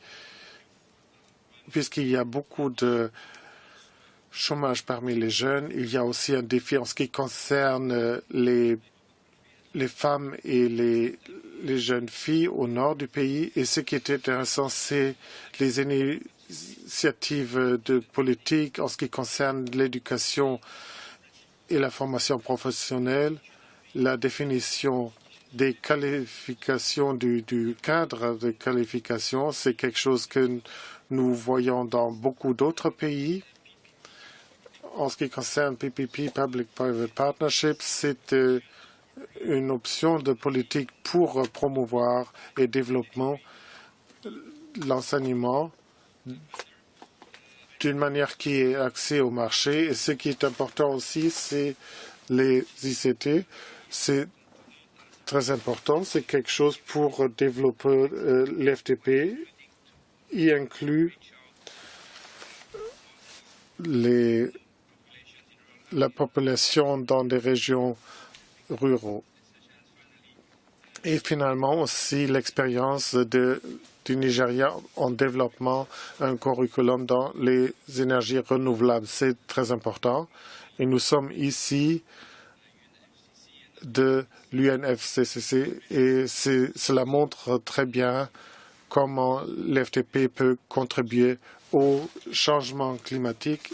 puisqu'il y a beaucoup de chômage parmi les jeunes. Il y a aussi un défi en ce qui concerne les femmes et les jeunes filles au nord du pays. Et ce qui est intéressant, c'est les initiatives de politique en ce qui concerne l'éducation et la formation professionnelle, la définition des qualifications du cadre de qualification. C'est quelque chose que nous voyons dans beaucoup d'autres pays. En ce qui concerne PPP, Public-Private Partnership, c'est une option de politique pour promouvoir et développement l'enseignement d'une manière qui est axée au marché. Et ce qui est important aussi, c'est les ICT. C'est très important. C'est quelque chose pour développer l'FTP. Y inclut la population dans des régions ruraux. Et finalement aussi l'expérience du Nigeria en développement un curriculum dans les énergies renouvelables. C'est très important. Et nous sommes ici de l'UNFCCC et cela montre très bien comment l'FTP peut contribuer au changement climatique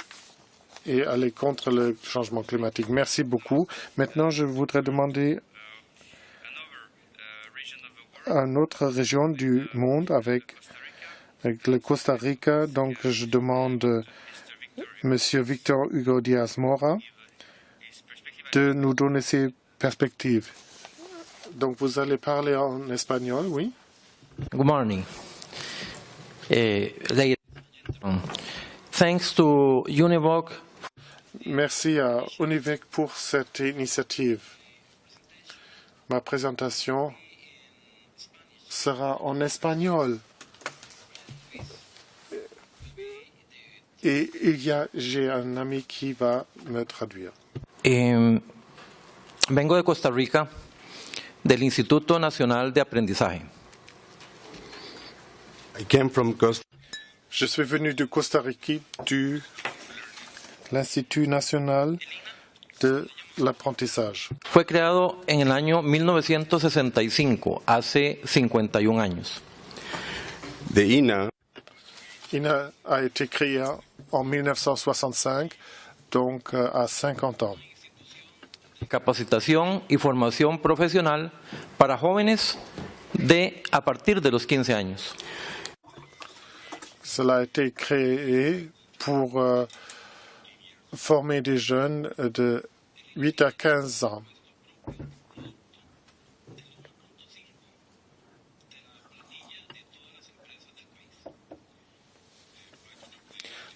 et aller contre le changement climatique. Merci beaucoup. Maintenant, je voudrais demander à une autre région du monde avec le Costa Rica. Donc, je demande M. Victor Hugo Díaz Mora de nous donner ses perspectives. Donc, vous allez parler en espagnol, oui? Good morning. Thanks to Univoc. Merci à Univoc pour cette initiative. Ma présentation sera en espagnol. Et j'ai un ami qui va me traduire. Vengo de Costa Rica, del Instituto Nacional de Aprendizaje. Je suis venu de Costa Rica, de l'Institut national de l'apprentissage. Fue creado en el año 1965, hace 51 años. INA a été créé en 1965, donc à 50 ans. Capacitación y formación profesional para jóvenes a partir de los 15 años. Cela a été créé pour former des jeunes de 8 à 15 ans.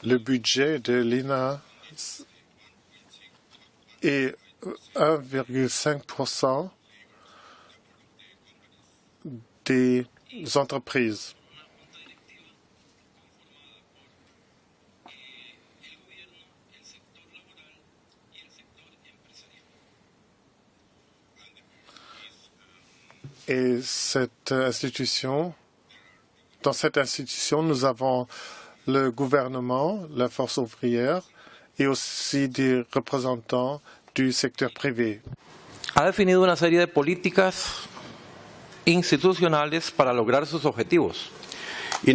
Le budget de l'INA est 1,5% des entreprises. Et dans cette institution, nous avons le gouvernement, la force ouvrière et aussi des représentants du secteur privé. Ha definido una serie de políticas institucionales para lograr sus objetivos. Et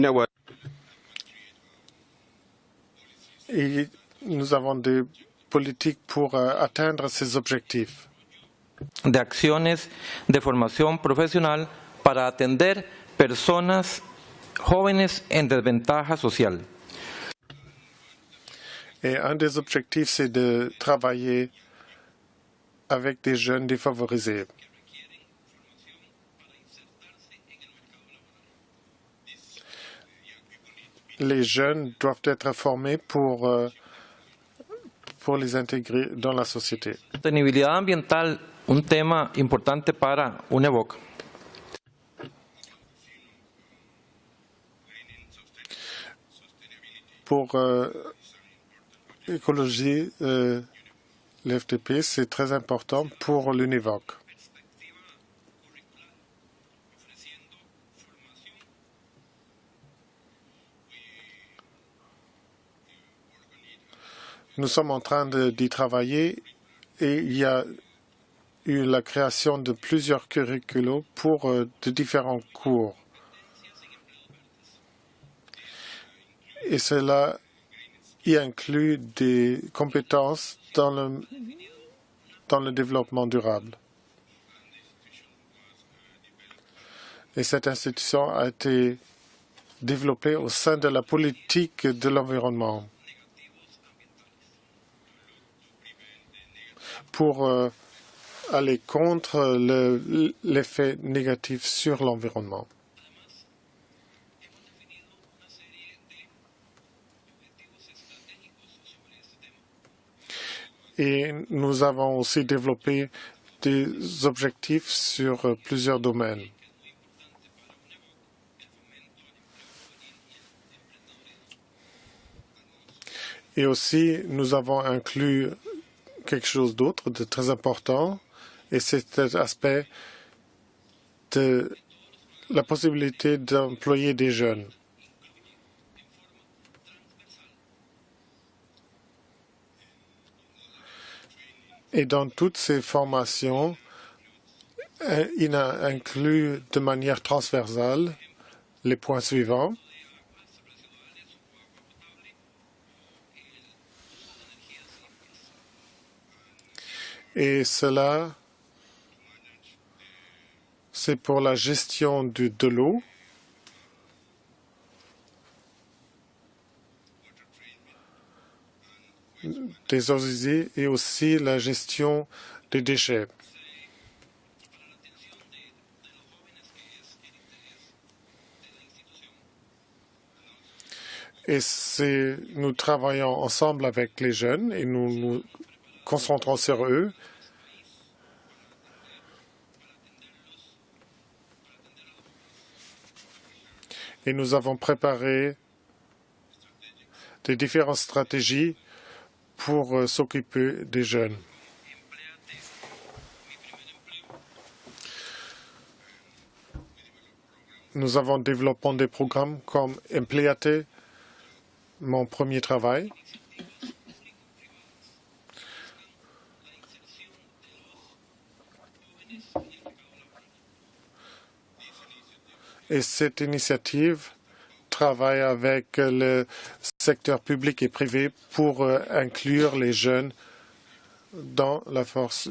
nous avons des politiques pour atteindre ces objectifs. De acciones de formación profesional para atender personas jóvenes en desventaja social. Et un des objectifs, c'est de travailler avec des jeunes défavorisés. Les jeunes doivent être formés pour les intégrer dans la société. Sostenibilidad ambiental, un tema importante para UNEVOC. Pour l'écologie, l'FTP, c'est très important pour l'UNEVOC. Nous sommes en train d'y travailler et il y a eu la création de plusieurs curriculums pour de différents cours. Et cela y inclut des compétences dans le développement durable. Et cette institution a été développée au sein de la politique de l'environnement pour aller contre l'effet négatif sur l'environnement. Et nous avons aussi développé des objectifs sur plusieurs domaines. Et aussi, nous avons inclus quelque chose d'autre de très important, et c'est cet aspect de la possibilité d'employer des jeunes. Et dans toutes ces formations, il a inclus de manière transversale les points suivants. Et cela, c'est pour la gestion de l'eau, des eaux usées et aussi la gestion des déchets. Et nous travaillons ensemble avec les jeunes et nous nous concentrons sur eux. Et nous avons préparé des différentes stratégies pour s'occuper des jeunes. Nous avons développé des programmes comme Empleate, mon premier travail. Et cette initiative travaille avec le secteur public et privé pour inclure les jeunes dans la force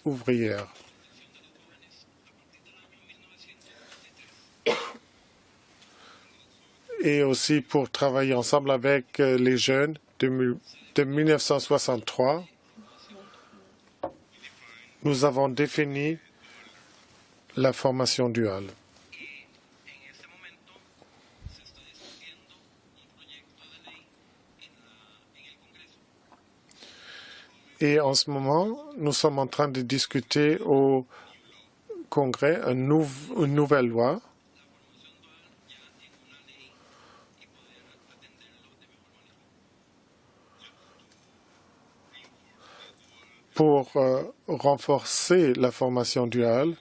ouvrière. Et aussi pour travailler ensemble avec les jeunes de 1963, nous avons défini la formation duale. Et en ce moment, nous sommes en train de discuter au Congrès une nouvelle loi pour renforcer la formation duale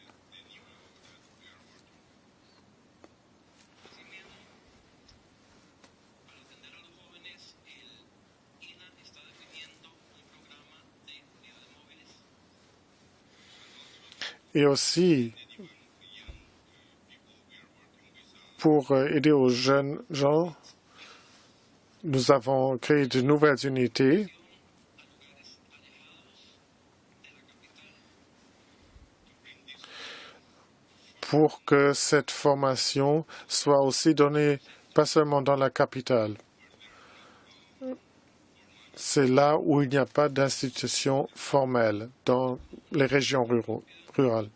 et aussi pour aider aux jeunes gens. Nous avons créé de nouvelles unités pour que cette formation soit aussi donnée pas seulement dans la capitale. C'est là où il n'y a pas d'institution formelle dans les régions rurales.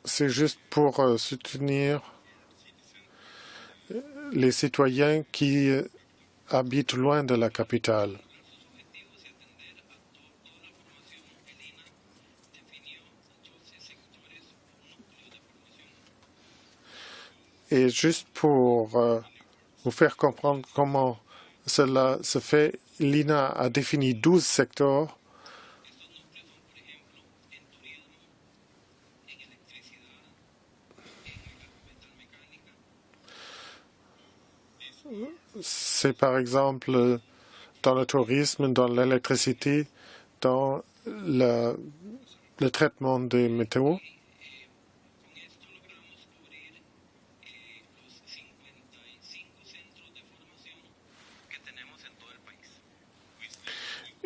C'est juste pour soutenir les citoyens qui habitent loin de la capitale. Et juste pour vous faire comprendre comment cela se fait, l'INA a défini 12 secteurs c'est par exemple dans le tourisme, dans l'électricité, dans le traitement des métaux.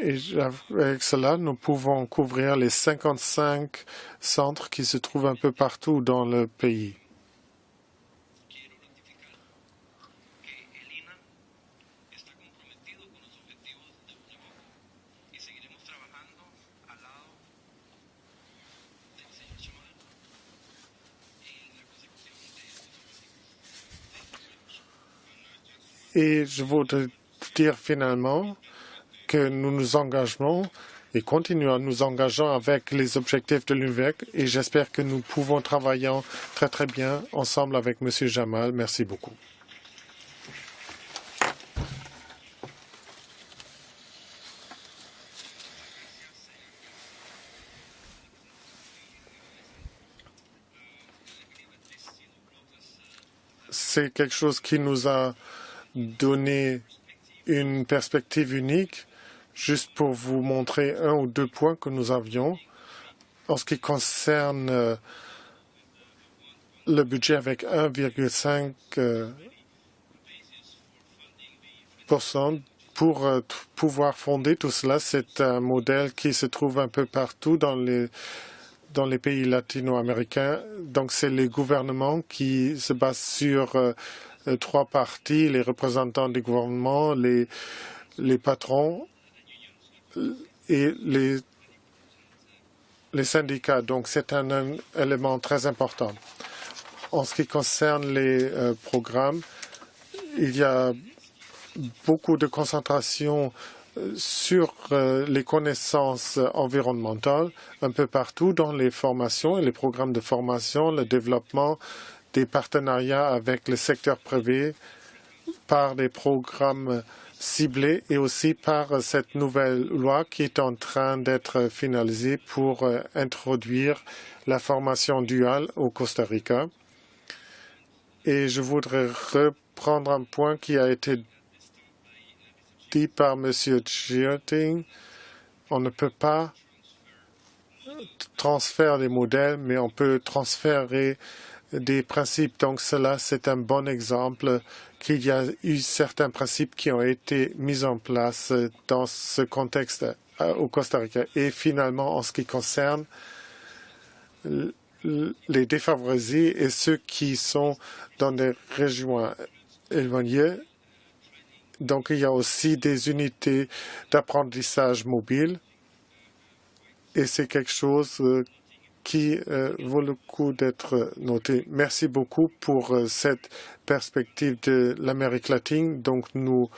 Et avec cela, nous pouvons couvrir les 55 centres qui se trouvent un peu partout dans le pays. Et je voudrais dire finalement que nous nous engageons et continuons à nous engager avec les objectifs de l'UNVEC et j'espère que nous pouvons travailler très très bien ensemble avec M. Jamal. Merci beaucoup. C'est quelque chose qui nous a donné une perspective unique. Juste pour vous montrer un ou deux points que nous avions en ce qui concerne le budget avec 1,5% pour pouvoir fonder tout cela. C'est un modèle qui se trouve un peu partout dans les pays latino-américains. Donc, c'est les gouvernements qui se basent sur trois parties, les représentants du gouvernement, les patrons et les syndicats. Donc, c'est un élément très important. En ce qui concerne les programmes, il y a beaucoup de concentration sur les connaissances environnementales un peu partout dans les formations et les programmes de formation, le développement des partenariats avec le secteur privé par des programmes ciblés et aussi par cette nouvelle loi qui est en train d'être finalisée pour introduire la formation duale au Costa Rica. Et je voudrais reprendre un point qui a été dit par M. Chioting. On ne peut pas transférer les modèles, mais on peut transférer des principes. Donc cela, c'est un bon exemple qu'il y a eu certains principes qui ont été mis en place dans ce contexte au Costa Rica. Et finalement, en ce qui concerne les défavorisés et ceux qui sont dans des régions éloignées. Donc, il y a aussi des unités d'apprentissage mobile et c'est quelque chose qui vaut le coup d'être noté. Merci beaucoup pour cette perspective de l'Amérique latine. Donc, nous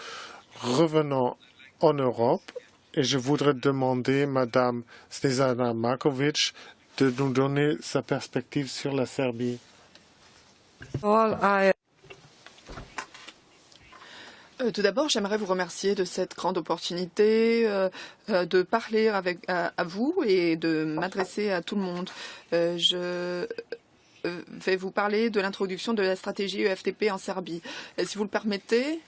revenons en Europe et je voudrais demander Madame Snezana Markovic de nous donner sa perspective sur la Serbie. Tout d'abord, j'aimerais vous remercier de cette grande opportunité de parler à vous et de m'adresser à tout le monde. Je vais vous parler de l'introduction de la stratégie EFTP en Serbie. Si vous le permettez,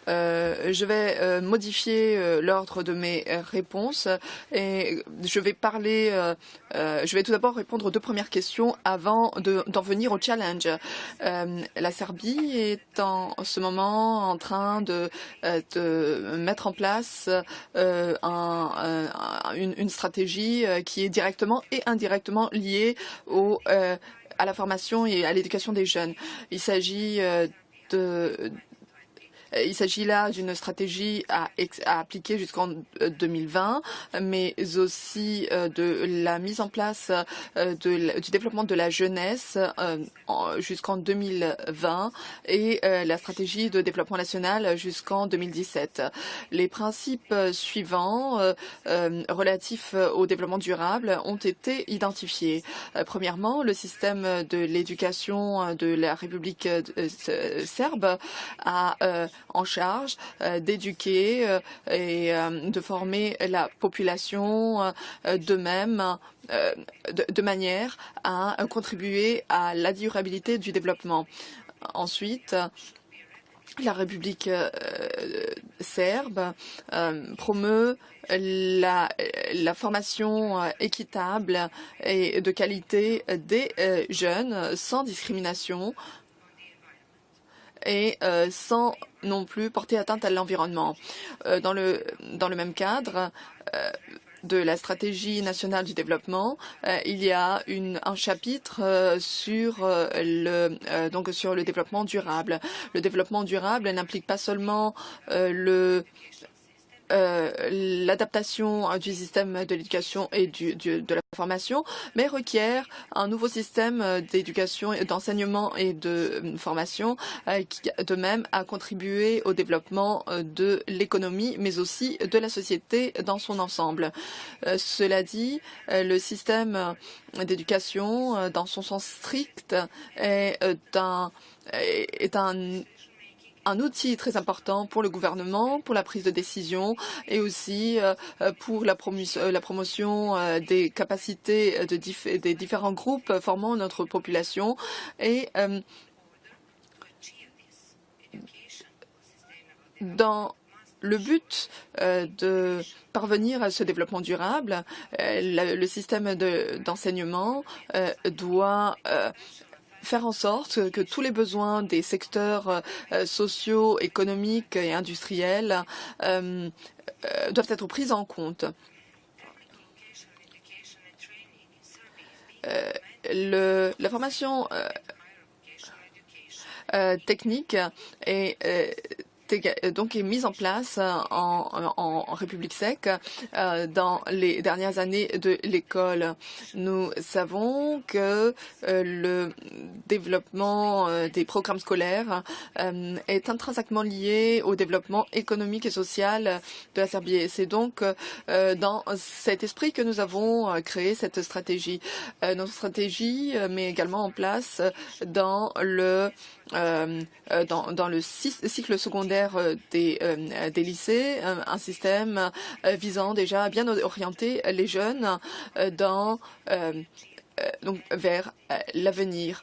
je vais modifier l'ordre de mes réponses et je vais tout d'abord répondre aux deux premières questions avant d'en venir au challenge. La Serbie est en ce moment en train de mettre en place une stratégie qui est directement et indirectement liée à la formation et à l'éducation des jeunes. Il s'agit là d'une stratégie à appliquer jusqu'en 2020, mais aussi de la mise en place du développement de la jeunesse jusqu'en 2020 et la stratégie de développement national jusqu'en 2017. Les principes suivants relatifs au développement durable ont été identifiés. Premièrement, le système de l'éducation de la République serbe a en charge d'éduquer et de former la population de manière à contribuer à la durabilité du développement. Ensuite, la République serbe promeut la formation équitable et de qualité des jeunes sans discrimination et sans non plus porter atteinte à l'environnement. Dans le même cadre de la stratégie nationale du développement, il y a un chapitre sur le développement durable. Le développement durable n'implique pas seulement l'adaptation du système de l'éducation et de la formation, mais requiert un nouveau système d'éducation, d'enseignement et de formation qui, de même, a contribué au développement de l'économie, mais aussi de la société dans son ensemble. Cela dit, le système d'éducation, dans son sens strict, est un outil très important pour le gouvernement, pour la prise de décision et aussi pour la promotion des capacités des différents groupes formant notre population. Et dans le but de parvenir à ce développement durable, le système d'enseignement doit faire en sorte que tous les besoins des secteurs sociaux, économiques et industriels doivent être pris en compte. La formation technique est mise en place en République tchèque dans les dernières années de l'école. Nous savons que le développement des programmes scolaires est intrinsèquement lié au développement économique et social de la Serbie. C'est donc dans cet esprit que nous avons créé cette stratégie. Notre stratégie met également en place dans le cycle secondaire des lycées, un système visant déjà à bien orienter les jeunes vers l'avenir.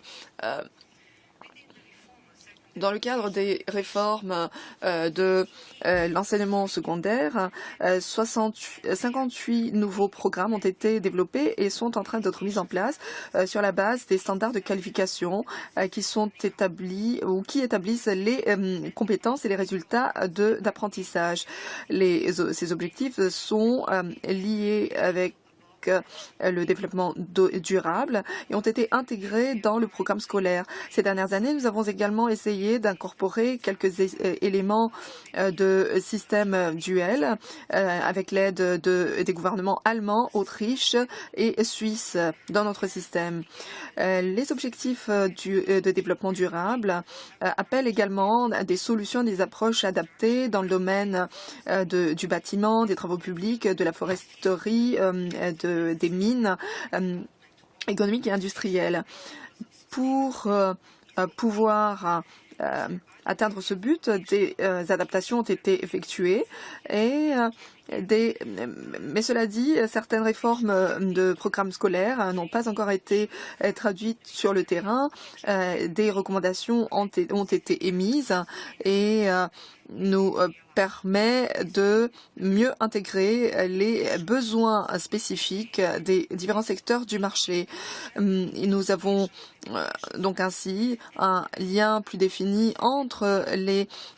Dans le cadre des réformes de l'enseignement secondaire, 58 nouveaux programmes ont été développés et sont en train d'être mis en place sur la base des standards de qualification qui sont établis ou qui établissent les compétences et les résultats d'apprentissage. Ces objectifs sont liés avec avec le développement durable et ont été intégrés dans le programme scolaire. Ces dernières années, nous avons également essayé d'incorporer quelques éléments de système duel avec l'aide des gouvernements allemands, autriche et suisse dans notre système. Les objectifs de développement durable appellent également des solutions, des approches adaptées dans le domaine du bâtiment, des travaux publics, de la foresterie, des mines économiques et industrielles. Pour pouvoir atteindre ce but, des adaptations ont été effectuées mais cela dit, certaines réformes de programmes scolaires n'ont pas encore été traduites sur le terrain. Des recommandations ont été émises et nous permet de mieux intégrer les besoins spécifiques des différents secteurs du marché. Nous avons donc ainsi un lien plus défini entre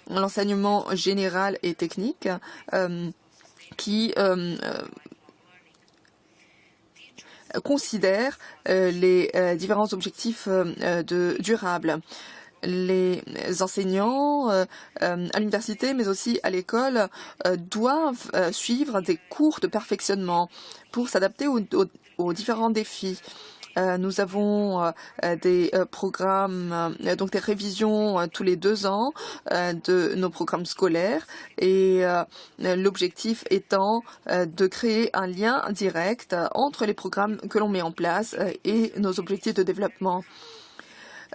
l'enseignement général et technique qui considère les différents objectifs durables. Les enseignants à l'université, mais aussi à l'école, doivent suivre des cours de perfectionnement pour s'adapter aux différents défis. Nous avons des programmes, donc des révisions tous les 2 ans de nos programmes scolaires et l'objectif étant de créer un lien direct entre les programmes que l'on met en place et nos objectifs de développement.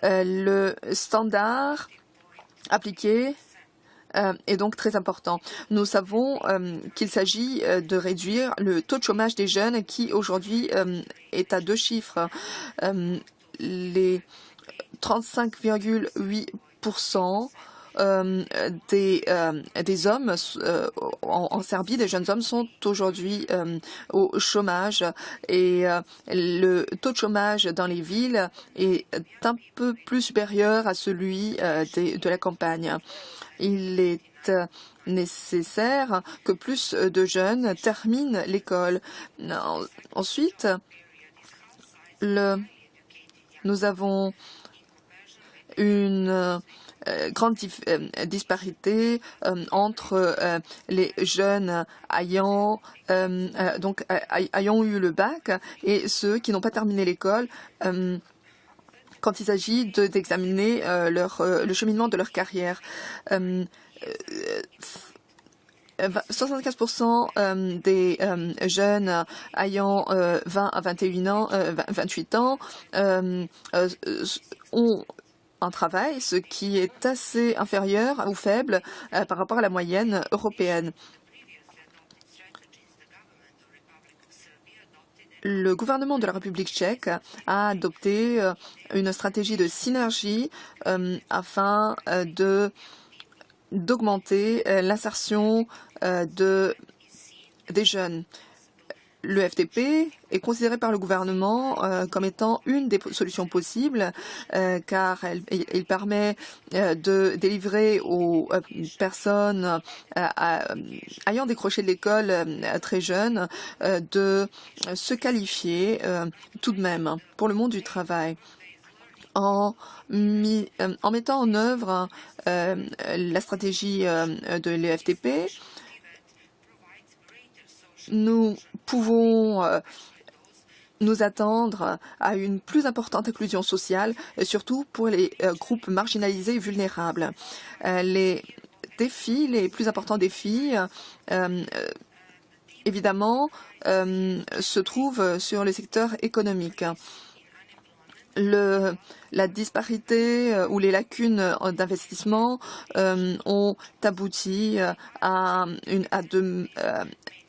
Le standard appliqué est donc très important. Nous savons qu'il s'agit de réduire le taux de chômage des jeunes qui aujourd'hui est à 2 chiffres. Les 35,8% des hommes en Serbie, des jeunes hommes, sont aujourd'hui au chômage et le taux de chômage dans les villes est un peu plus supérieur à celui de la campagne. Il est nécessaire que plus de jeunes terminent l'école. Ensuite, nous avons une grande disparité entre les jeunes ayant eu le bac et ceux qui n'ont pas terminé l'école quand il s'agit d'examiner le cheminement de leur carrière. 75% des jeunes ayant 20 à 28 ans ont un travail, ce qui est assez inférieur ou faible par rapport à la moyenne européenne. Le gouvernement de la République tchèque a adopté une stratégie de synergie afin d'augmenter l'insertion des jeunes. Le FTP est considéré par le gouvernement comme étant une des solutions possibles car il permet de délivrer aux personnes ayant décroché de l'école très jeunes de se qualifier tout de même pour le monde du travail. En mettant en œuvre la stratégie de l'EFTP, nous pouvons nous attendre à une plus importante inclusion sociale, surtout pour les groupes marginalisés et vulnérables. Les plus importants défis, évidemment, se trouvent sur le secteur économique. La disparité ou les lacunes d'investissement ont abouti à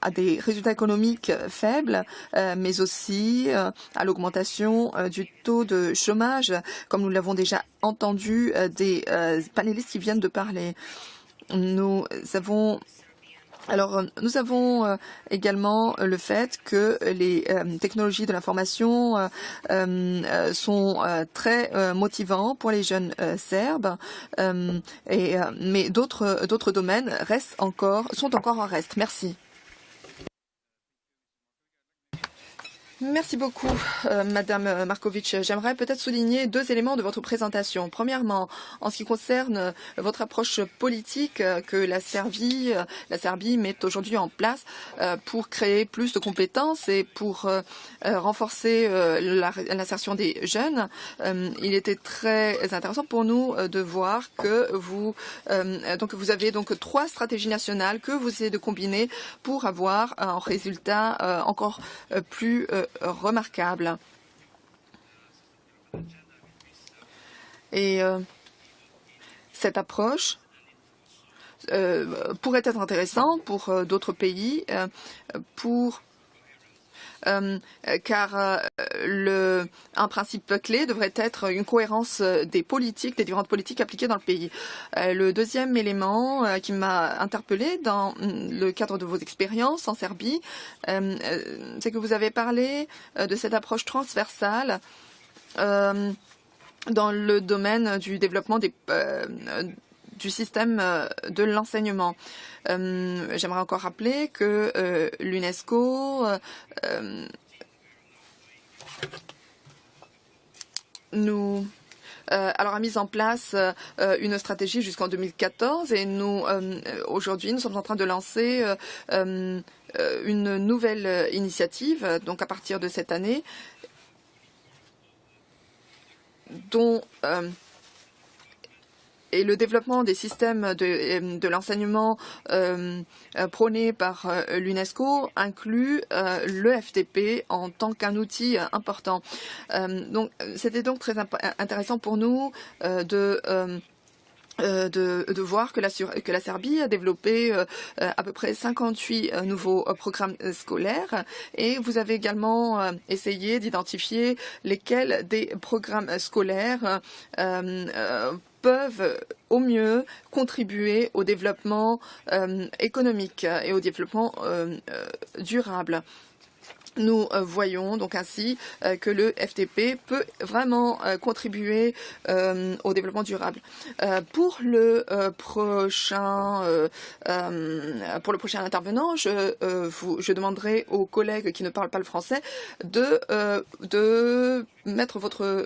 des résultats économiques faibles, mais aussi à l'augmentation du taux de chômage, comme nous l'avons déjà entendu des panélistes qui viennent de parler. Nous avons également le fait que les technologies de l'information sont très motivants pour les jeunes Serbes, mais d'autres domaines sont encore en reste. Merci. Merci beaucoup, Madame Markovic. J'aimerais peut-être souligner 2 éléments de votre présentation. Premièrement, en ce qui concerne votre approche politique que la Serbie met aujourd'hui en place pour créer plus de compétences et pour renforcer l'insertion des jeunes. Il était très intéressant pour nous de voir que vous avez donc 3 stratégies nationales que vous essayez de combiner pour avoir un résultat encore plus remarquable. Et cette approche pourrait être intéressante pour d'autres pays, car un principe clé devrait être une cohérence des politiques, des différentes politiques appliquées dans le pays. Le deuxième élément qui m'a interpellé dans le cadre de vos expériences en Serbie, c'est que vous avez parlé de cette approche transversale dans le domaine du développement du système de l'enseignement. J'aimerais encore rappeler que l'UNESCO a mis en place une stratégie jusqu'en 2014 et aujourd'hui, nous sommes en train de lancer une nouvelle initiative, donc à partir de cette année, dont et le développement des systèmes de l'enseignement prônés par l'UNESCO inclut le FTP en tant qu'un outil important. C'était donc très intéressant pour nous de voir que la Serbie a développé à peu près 58 nouveaux programmes scolaires et vous avez également essayé d'identifier lesquels des programmes scolaires peuvent au mieux contribuer au développement économique et au développement durable. Nous voyons donc ainsi que le FTP peut vraiment contribuer au développement durable. Pour le prochain intervenant, je demanderai aux collègues qui ne parlent pas le français de mettre votre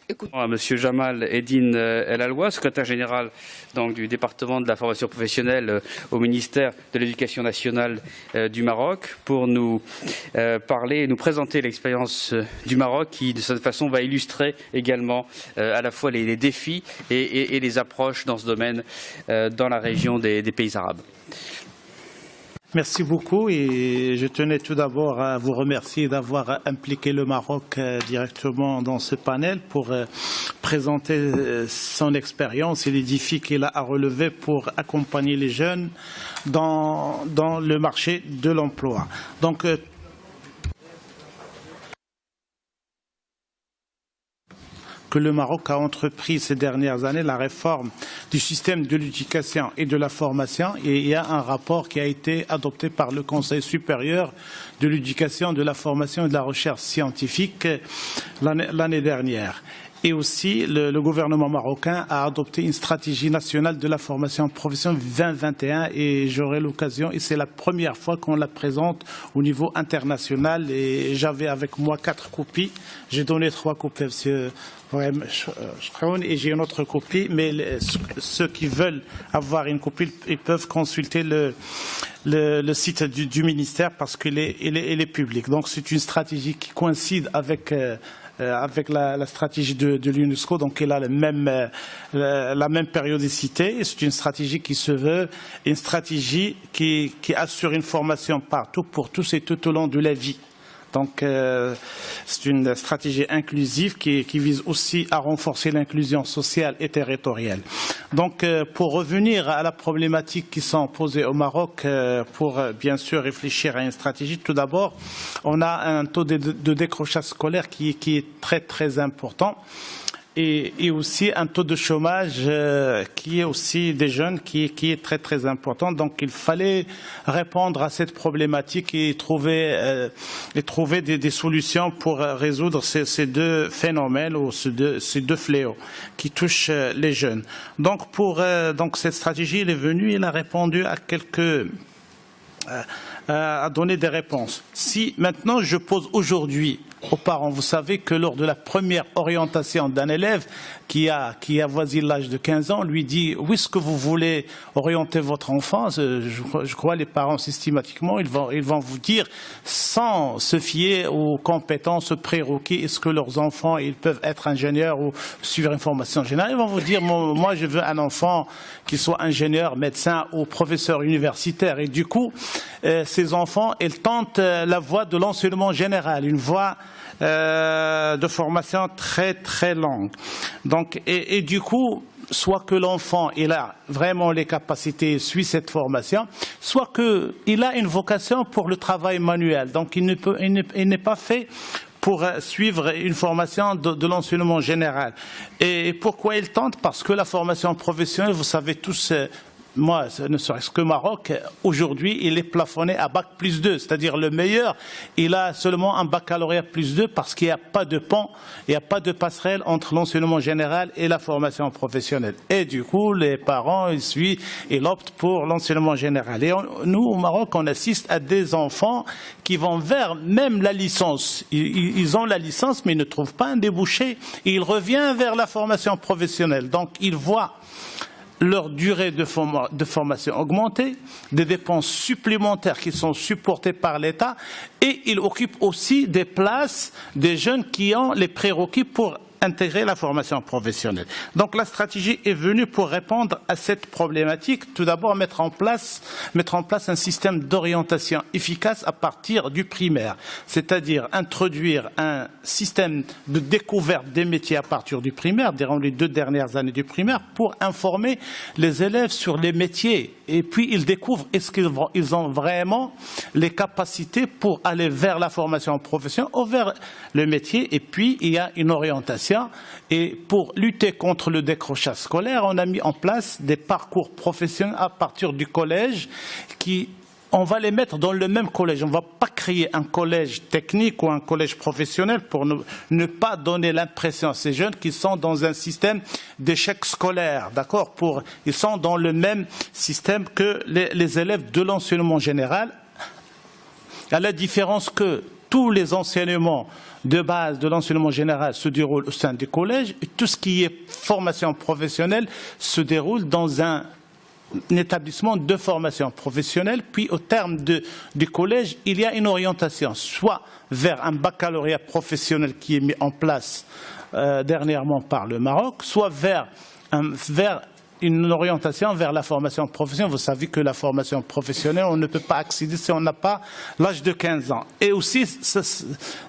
écoute. Monsieur Jamal Eddine El Alwa, secrétaire général donc, du département de la formation professionnelle au ministère de l'Éducation nationale du Maroc, pour nous parler et nous présenter l'expérience du Maroc qui, de cette façon, va illustrer également à la fois les défis et les approches dans ce domaine dans la région des pays arabes. Merci beaucoup et je tenais tout d'abord à vous remercier d'avoir impliqué le Maroc directement dans ce panel pour présenter son expérience et les défis qu'il a à relever pour accompagner les jeunes dans le marché de l'emploi. Donc, que le Maroc a entrepris ces dernières années la réforme du système de l'éducation et de la formation et il y a un rapport qui a été adopté par le Conseil supérieur de l'éducation, de la formation et de la recherche scientifique l'année dernière. Et aussi, le gouvernement marocain a adopté une stratégie nationale de la formation professionnelle 2021 et j'aurai l'occasion, et c'est la première fois qu'on la présente au niveau international et j'avais avec moi 4 copies. J'ai donné 3 copies à M. et j'ai une autre copie, mais ceux qui veulent avoir une copie, ils peuvent consulter le site du ministère parce qu'il est public. Donc c'est une stratégie qui coïncide avec la stratégie de l'UNESCO, donc elle a la même périodicité. C'est une stratégie qui se veut une stratégie qui assure une formation partout pour tous et tout au long de la vie. Donc c'est une stratégie inclusive qui vise aussi à renforcer l'inclusion sociale et territoriale. Donc pour revenir à la problématique qui sont posées au Maroc, pour bien sûr réfléchir à une stratégie, tout d'abord, on a un taux de décrochage scolaire qui est très très important. Et aussi un taux de chômage qui est aussi des jeunes qui est très très important. Donc il fallait répondre à cette problématique et trouver des solutions pour résoudre ces 2 phénomènes ou ces deux fléaux qui touchent les jeunes. Donc cette stratégie elle est venue, elle a répondu à à donner des réponses. Si maintenant je pose aujourd'hui aux parents, vous savez que lors de la première orientation d'un élève qui avoisine l'âge de 15 ans, lui dit où est-ce que vous voulez orienter votre enfant, je crois les parents systématiquement ils vont vous dire sans se fier aux compétences prérequis, est-ce que leurs enfants ils peuvent être ingénieurs ou suivre une formation générale, ils vont vous dire moi je veux un enfant qui soit ingénieur, médecin ou professeur universitaire, et du coup ces enfants ils tentent la voie de l'enseignement général, une voie de formation très très longue. Donc, et du coup, soit que l'enfant il a vraiment les capacités, suit cette formation, soit qu'il a une vocation pour le travail manuel. Donc il n'est pas fait pour suivre une formation de l'enseignement général. Et pourquoi il tente? Parce que la formation professionnelle, vous savez tous, moi, ne serait-ce que Maroc, aujourd'hui, il est plafonné à bac plus 2, c'est-à-dire le meilleur, il a seulement un baccalauréat plus 2 parce qu'il n'y a pas de pont, il n'y a pas de passerelle entre l'enseignement général et la formation professionnelle. Et du coup, les parents, ils optent pour l'enseignement général. Et nous, au Maroc, on assiste à des enfants qui vont vers même la licence. Ils ont la licence, mais ils ne trouvent pas un débouché. Et ils reviennent vers la formation professionnelle. Donc, ils voient leur durée de formation augmentée, des dépenses supplémentaires qui sont supportées par l'État, et ils occupent aussi des places des jeunes qui ont les prérequis pour intégrer la formation professionnelle. Donc la stratégie est venue pour répondre à cette problématique. Tout d'abord, mettre en place un système d'orientation efficace à partir du primaire, c'est-à-dire introduire un système de découverte des métiers à partir du primaire, durant les 2 dernières années du primaire, pour informer les élèves sur les métiers. Et puis ils découvrent est-ce qu'ils ont vraiment les capacités pour aller vers la formation professionnelle ou vers le métier. Et puis il y a une orientation. Et pour lutter contre le décrochage scolaire, on a mis en place des parcours professionnels à partir du collège on va les mettre dans le même collège. On ne va pas créer un collège technique ou un collège professionnel pour ne pas donner l'impression à ces jeunes qu'ils sont dans un système d'échec scolaire. D'accord ? Ils sont dans le même système que les élèves de l'enseignement général, à la différence que tous les enseignements de base de l'enseignement général se déroulent au sein des collèges et tout ce qui est formation professionnelle se déroule dans un établissement de formation professionnelle. Puis au terme du collège, il y a une orientation, soit vers un baccalauréat professionnel qui est mis en place dernièrement par le Maroc, soit vers une orientation vers la formation professionnelle. Vous savez que la formation professionnelle, on ne peut pas accéder si on n'a pas l'âge de 15 ans. Et aussi,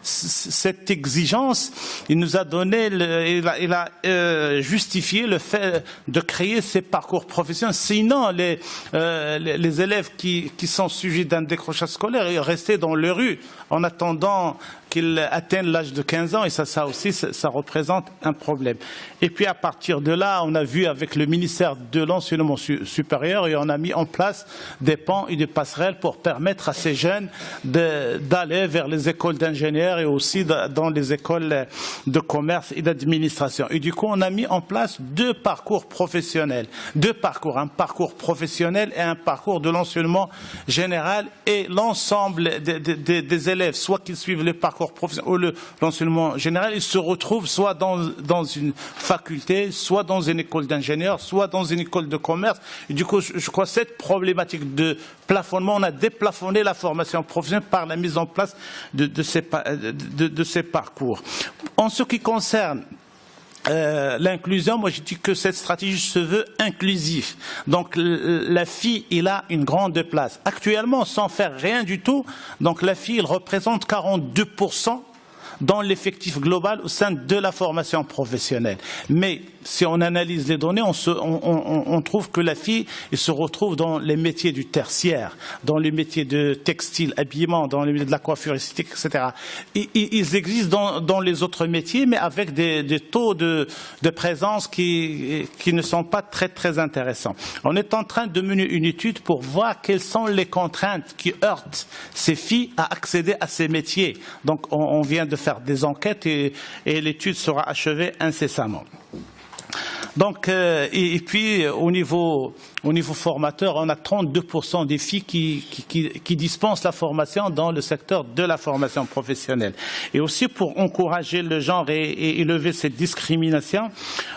cette exigence, il nous a donné, il a justifié le fait de créer ces parcours professionnels. Sinon, les élèves qui sont sujets d'un décrochage scolaire, ils restaient dans les rues en attendant qu'ils atteignent l'âge de 15 ans, et ça aussi, ça représente un problème. Et puis à partir de là, on a vu avec le ministère de l'enseignement supérieur, et on a mis en place des ponts et des passerelles pour permettre à ces jeunes d'aller vers les écoles d'ingénieurs et aussi dans les écoles de commerce et d'administration. Et du coup, on a mis en place 2 parcours professionnels. 2 parcours, un parcours professionnel et un parcours de l'enseignement général, et l'ensemble des élèves, soit qu'ils suivent le parcours professionnel ou l'enseignement général, ils se retrouvent soit dans une faculté, soit dans une école d'ingénieur, soit dans une école de commerce. Et du coup, je crois que cette problématique de plafonnement, on a déplafonné la formation professionnelle par la mise en place de ces parcours. En ce qui concerne l'inclusion, moi je dis que cette stratégie se veut inclusive. Donc la fille, il a une grande place. Actuellement, sans faire rien du tout, donc la fille, elle représente 42% dans l'effectif global au sein de la formation professionnelle. Mais si on analyse les données, on trouve que la fille elle se retrouve dans les métiers du tertiaire, dans les métiers de textile, habillement, dans les métiers de la coiffure esthétique, etc. Ils existent dans les autres métiers, mais avec des taux de présence qui ne sont pas très très intéressants. On est en train de mener une étude pour voir quelles sont les contraintes qui heurtent ces filles à accéder à ces métiers. Donc on vient de faire des enquêtes et l'étude sera achevée incessamment. Donc, et puis au niveau formateur, on a 32% des filles qui dispensent la formation dans le secteur de la formation professionnelle. Et aussi pour encourager le genre et élever cette discrimination,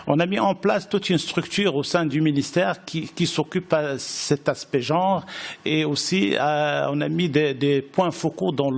on a mis en place toute une structure au sein du ministère qui s'occupe de cet aspect genre, et aussi on a mis des points focaux dans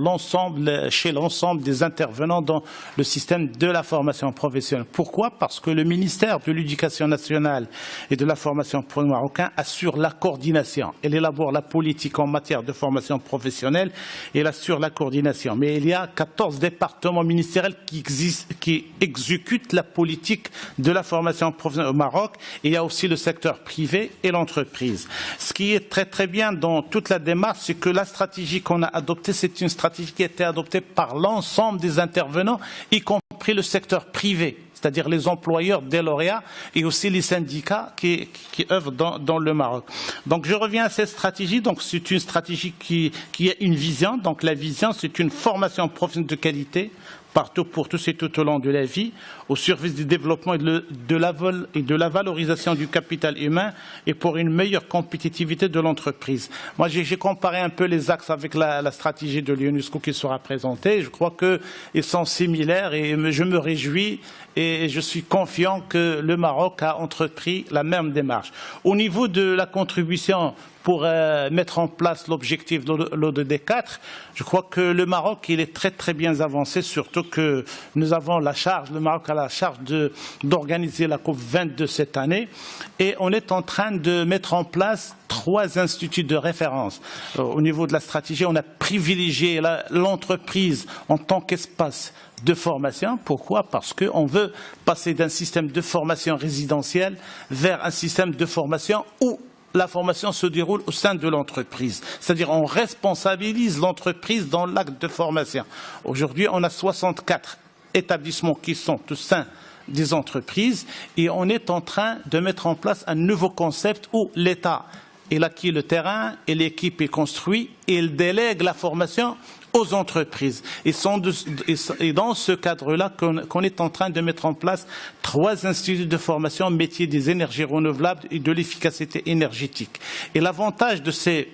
chez l'ensemble des intervenants dans le système de la formation professionnelle. Pourquoi? Parce que le ministère de l'Éducation nationale et de la formation pour les Marocains assure la coordination. Elle élabore la politique en matière de formation professionnelle et elle assure la coordination. Mais il y a 14 départements ministériels qui exécutent la politique de la formation professionnelle au Maroc, et il y a aussi le secteur privé et l'entreprise. Ce qui est très très bien dans toute la démarche, c'est que la stratégie qu'on a adoptée, c'est une stratégie qui a été adoptée par l'ensemble des intervenants, y compris le secteur privé, c'est-à-dire les employeurs des lauréats et aussi les syndicats qui œuvrent dans le Maroc. Donc je reviens à cette stratégie. Donc c'est une stratégie qui a une vision. Donc la vision, c'est une formation professionnelle de qualité partout pour tous et tout au long de la vie, au service du développement et de la valorisation du capital humain et pour une meilleure compétitivité de l'entreprise. Moi, j'ai comparé un peu les axes avec la stratégie de l'UNESCO qui sera présentée. Je crois qu'ils sont similaires et je me réjouis et je suis confiant que le Maroc a entrepris la même démarche. Au niveau de la contribution pour mettre en place l'objectif de l'ODD 4, je crois que le Maroc il est très très bien avancé, surtout que nous avons le Maroc a la charge d'organiser la COP 22 cette année, et on est en train de mettre en place 3 instituts de référence. Au niveau de la stratégie, on a privilégié l'entreprise en tant qu'espace de formation. Pourquoi? Parce qu'on veut passer d'un système de formation résidentielle vers un système de formation où la formation se déroule au sein de l'entreprise. C'est-à-dire on responsabilise l'entreprise dans l'acte de formation. Aujourd'hui, on a 64 établissements qui sont au sein des entreprises et on est en train de mettre en place un nouveau concept où l'État il acquiert le terrain et l'équipe est construite et il délègue la formation aux entreprises. Et dans ce cadre-là qu'on est en train de mettre en place 3 instituts de formation métiers des énergies renouvelables et de l'efficacité énergétique. Et l'avantage de ces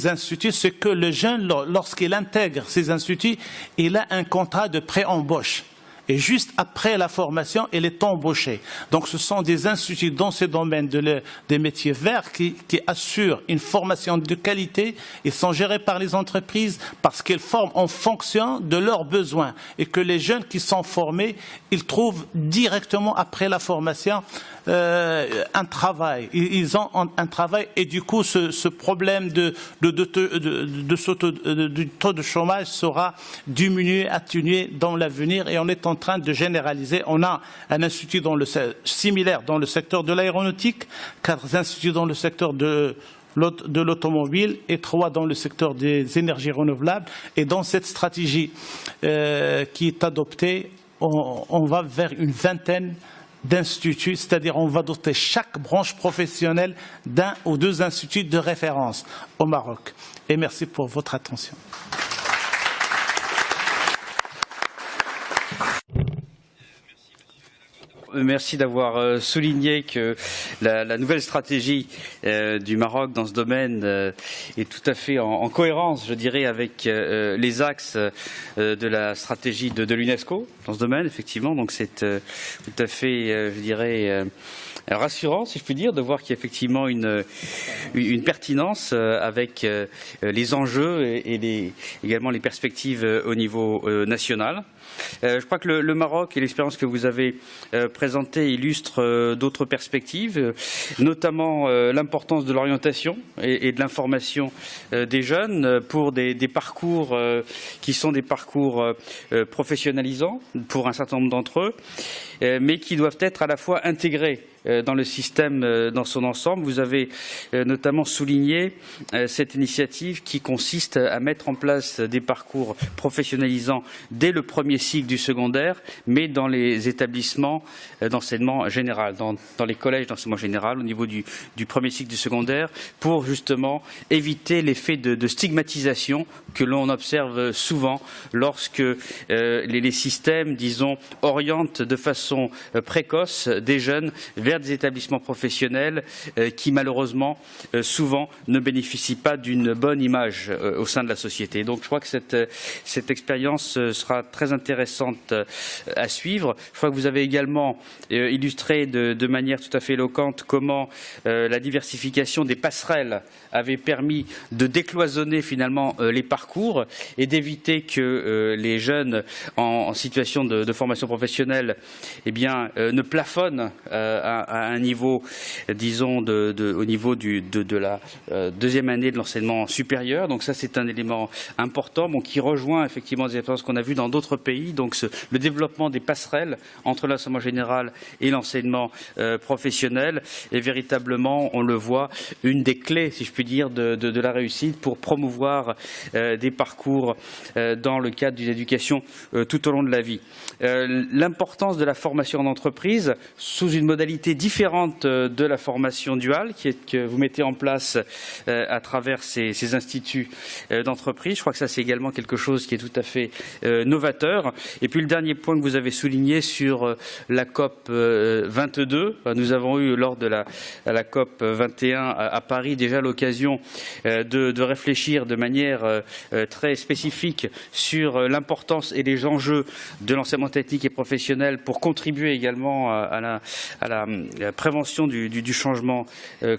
instituts, c'est que le jeune, lorsqu'il intègre ces instituts, il a un contrat de pré-embauche. Et juste après la formation, elle est embauchée. Donc ce sont des instituts dans ce domaine des métiers verts qui assurent une formation de qualité et sont gérés par les entreprises parce qu'elles forment en fonction de leurs besoins. Et que les jeunes qui sont formés, ils trouvent directement après la formation un travail. Ils ont un travail et du coup ce problème du taux de chômage sera diminué, atténué dans l'avenir, et on est en train de généraliser. On a un institut similaire dans le secteur de l'aéronautique, 4 instituts dans le secteur de l'automobile et 3 dans le secteur des énergies renouvelables. Et dans cette stratégie qui est adoptée, on va vers une vingtaine d'instituts, c'est-à-dire on va doter chaque branche professionnelle d'1 ou 2 instituts de référence au Maroc. Et merci pour votre attention. Merci d'avoir souligné que la nouvelle stratégie du Maroc dans ce domaine est tout à fait en cohérence, je dirais, avec les axes de la stratégie de l'UNESCO dans ce domaine, effectivement. Donc c'est tout à fait, je dirais, rassurant, si je puis dire, de voir qu'il y a effectivement une pertinence avec les enjeux et également les perspectives au niveau national. Je crois que le Maroc et l'expérience que vous avez présentée illustrent d'autres perspectives, notamment l'importance de l'orientation et de l'information des jeunes pour des parcours qui sont des parcours professionnalisants pour un certain nombre d'entre eux, mais qui doivent être à la fois intégrés dans le système dans son ensemble. Vous avez notamment souligné cette initiative qui consiste à mettre en place des parcours professionnalisants dès le premier cycle du secondaire, mais dans les établissements d'enseignement général, dans les collèges d'enseignement général, au niveau du premier cycle du secondaire, pour justement éviter l'effet de stigmatisation que l'on observe souvent lorsque les systèmes, disons, orientent de façon précoce des jeunes vers des établissements professionnels qui, malheureusement, souvent ne bénéficient pas d'une bonne image au sein de la société. Donc, je crois que cette expérience sera très intéressante à suivre. Je crois que vous avez également illustré de manière tout à fait éloquente comment la diversification des passerelles avait permis de décloisonner finalement les parcours et d'éviter que les jeunes en situation de formation professionnelle ne plafonnent à un niveau, disons, au niveau de la deuxième année de l'enseignement supérieur. Donc ça, c'est un élément important qui rejoint effectivement des expériences qu'on a vues dans d'autres pays. Donc le développement des passerelles entre l'enseignement général et l'enseignement professionnel est véritablement, on le voit, une des clés, si je puis dire, de la réussite pour promouvoir des parcours dans le cadre d'une éducation tout au long de la vie. L'importance de la formation en entreprise sous une modalité différente de la formation duale que vous mettez en place à travers ces instituts d'entreprise. Je crois que ça, c'est également quelque chose qui est tout à fait novateur. Et puis le dernier point que vous avez souligné sur la COP 22, nous avons eu lors de la COP 21 à Paris déjà l'occasion de réfléchir de manière très spécifique sur l'importance et les enjeux de l'enseignement technique et professionnel pour contribuer également à la prévention du changement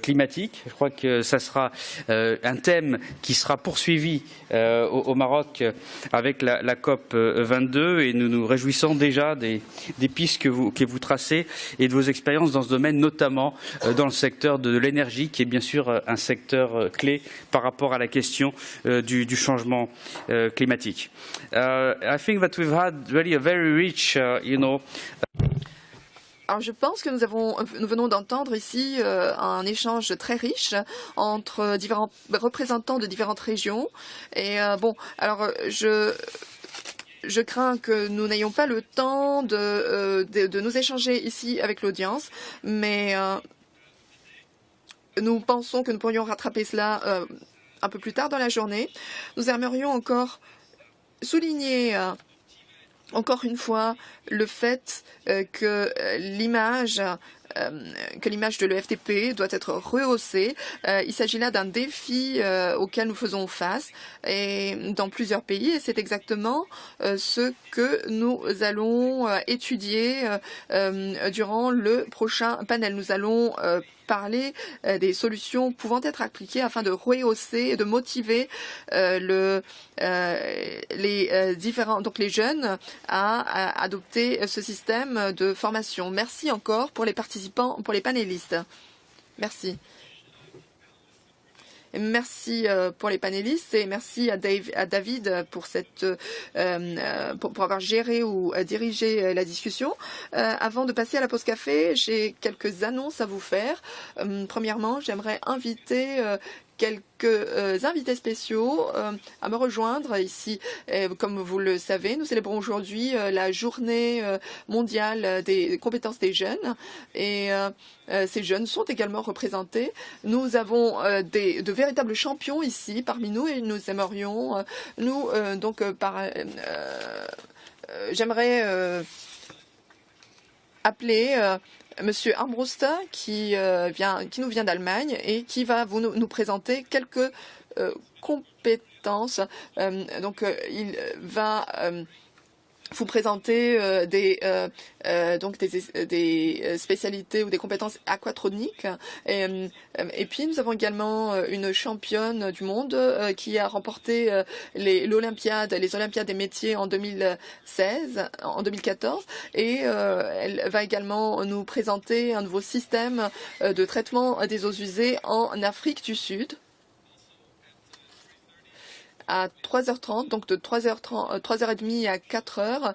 climatique. Je crois que ça sera un thème qui sera poursuivi au Maroc avec la COP 22 et nous nous réjouissons déjà des pistes que vous tracez et de vos expériences dans ce domaine, notamment dans le secteur de l'énergie, qui est bien sûr un secteur clé par rapport à la question du changement climatique. I think that we've had really a very rich, Alors, je pense que nous venons d'entendre ici un échange très riche entre différents représentants de différentes régions. Et je crains que nous n'ayons pas le temps de nous échanger ici avec l'audience, mais nous pensons que nous pourrions rattraper cela un peu plus tard dans la journée. Nous aimerions encore souligner encore une fois le fait que l'image de l'EFTP doit être rehaussée. Il s'agit là d'un défi auquel nous faisons face et dans plusieurs pays et c'est exactement ce que nous allons étudier durant le prochain panel. Nous allons parler des solutions pouvant être appliquées afin de rehausser et de motiver les jeunes à adopter ce système de formation. Merci encore pour les participants, pour les panélistes. Merci. Merci pour les panélistes et merci à David pour pour avoir géré ou dirigé la discussion. Avant de passer à la pause café, j'ai quelques annonces à vous faire. Premièrement, j'aimerais inviter quelques invités spéciaux à me rejoindre ici. Comme vous le savez, nous célébrons aujourd'hui la journée mondiale des compétences des jeunes et ces jeunes sont également représentés. Nous avons de véritables champions ici parmi nous et nous aimerions, j'aimerais appeler Monsieur Armbruster qui nous vient d'Allemagne et qui va nous présenter quelques compétences. Il va vous présenter des spécialités ou des compétences aquatroniques. Et puis nous avons également une championne du monde qui a remporté les Olympiades des métiers en 2014 et elle va également nous présenter un nouveau système de traitement des eaux usées en Afrique du Sud. À 3h30, donc de 3h30, 3h30 à 4h,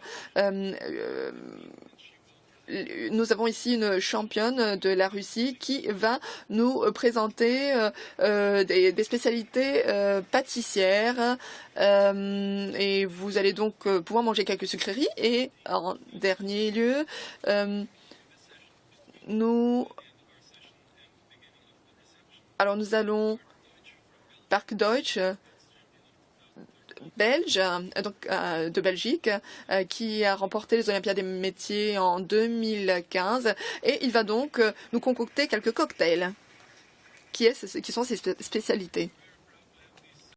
nous avons ici une championne de la Russie qui va nous présenter des spécialités pâtissières. Et vous allez donc pouvoir manger quelques sucreries. Et en dernier lieu, nous allons Parc Deutsch belge, donc de Belgique, qui a remporté les Olympiades des métiers en 2015, et il va donc nous concocter quelques cocktails, qui sont ses spécialités.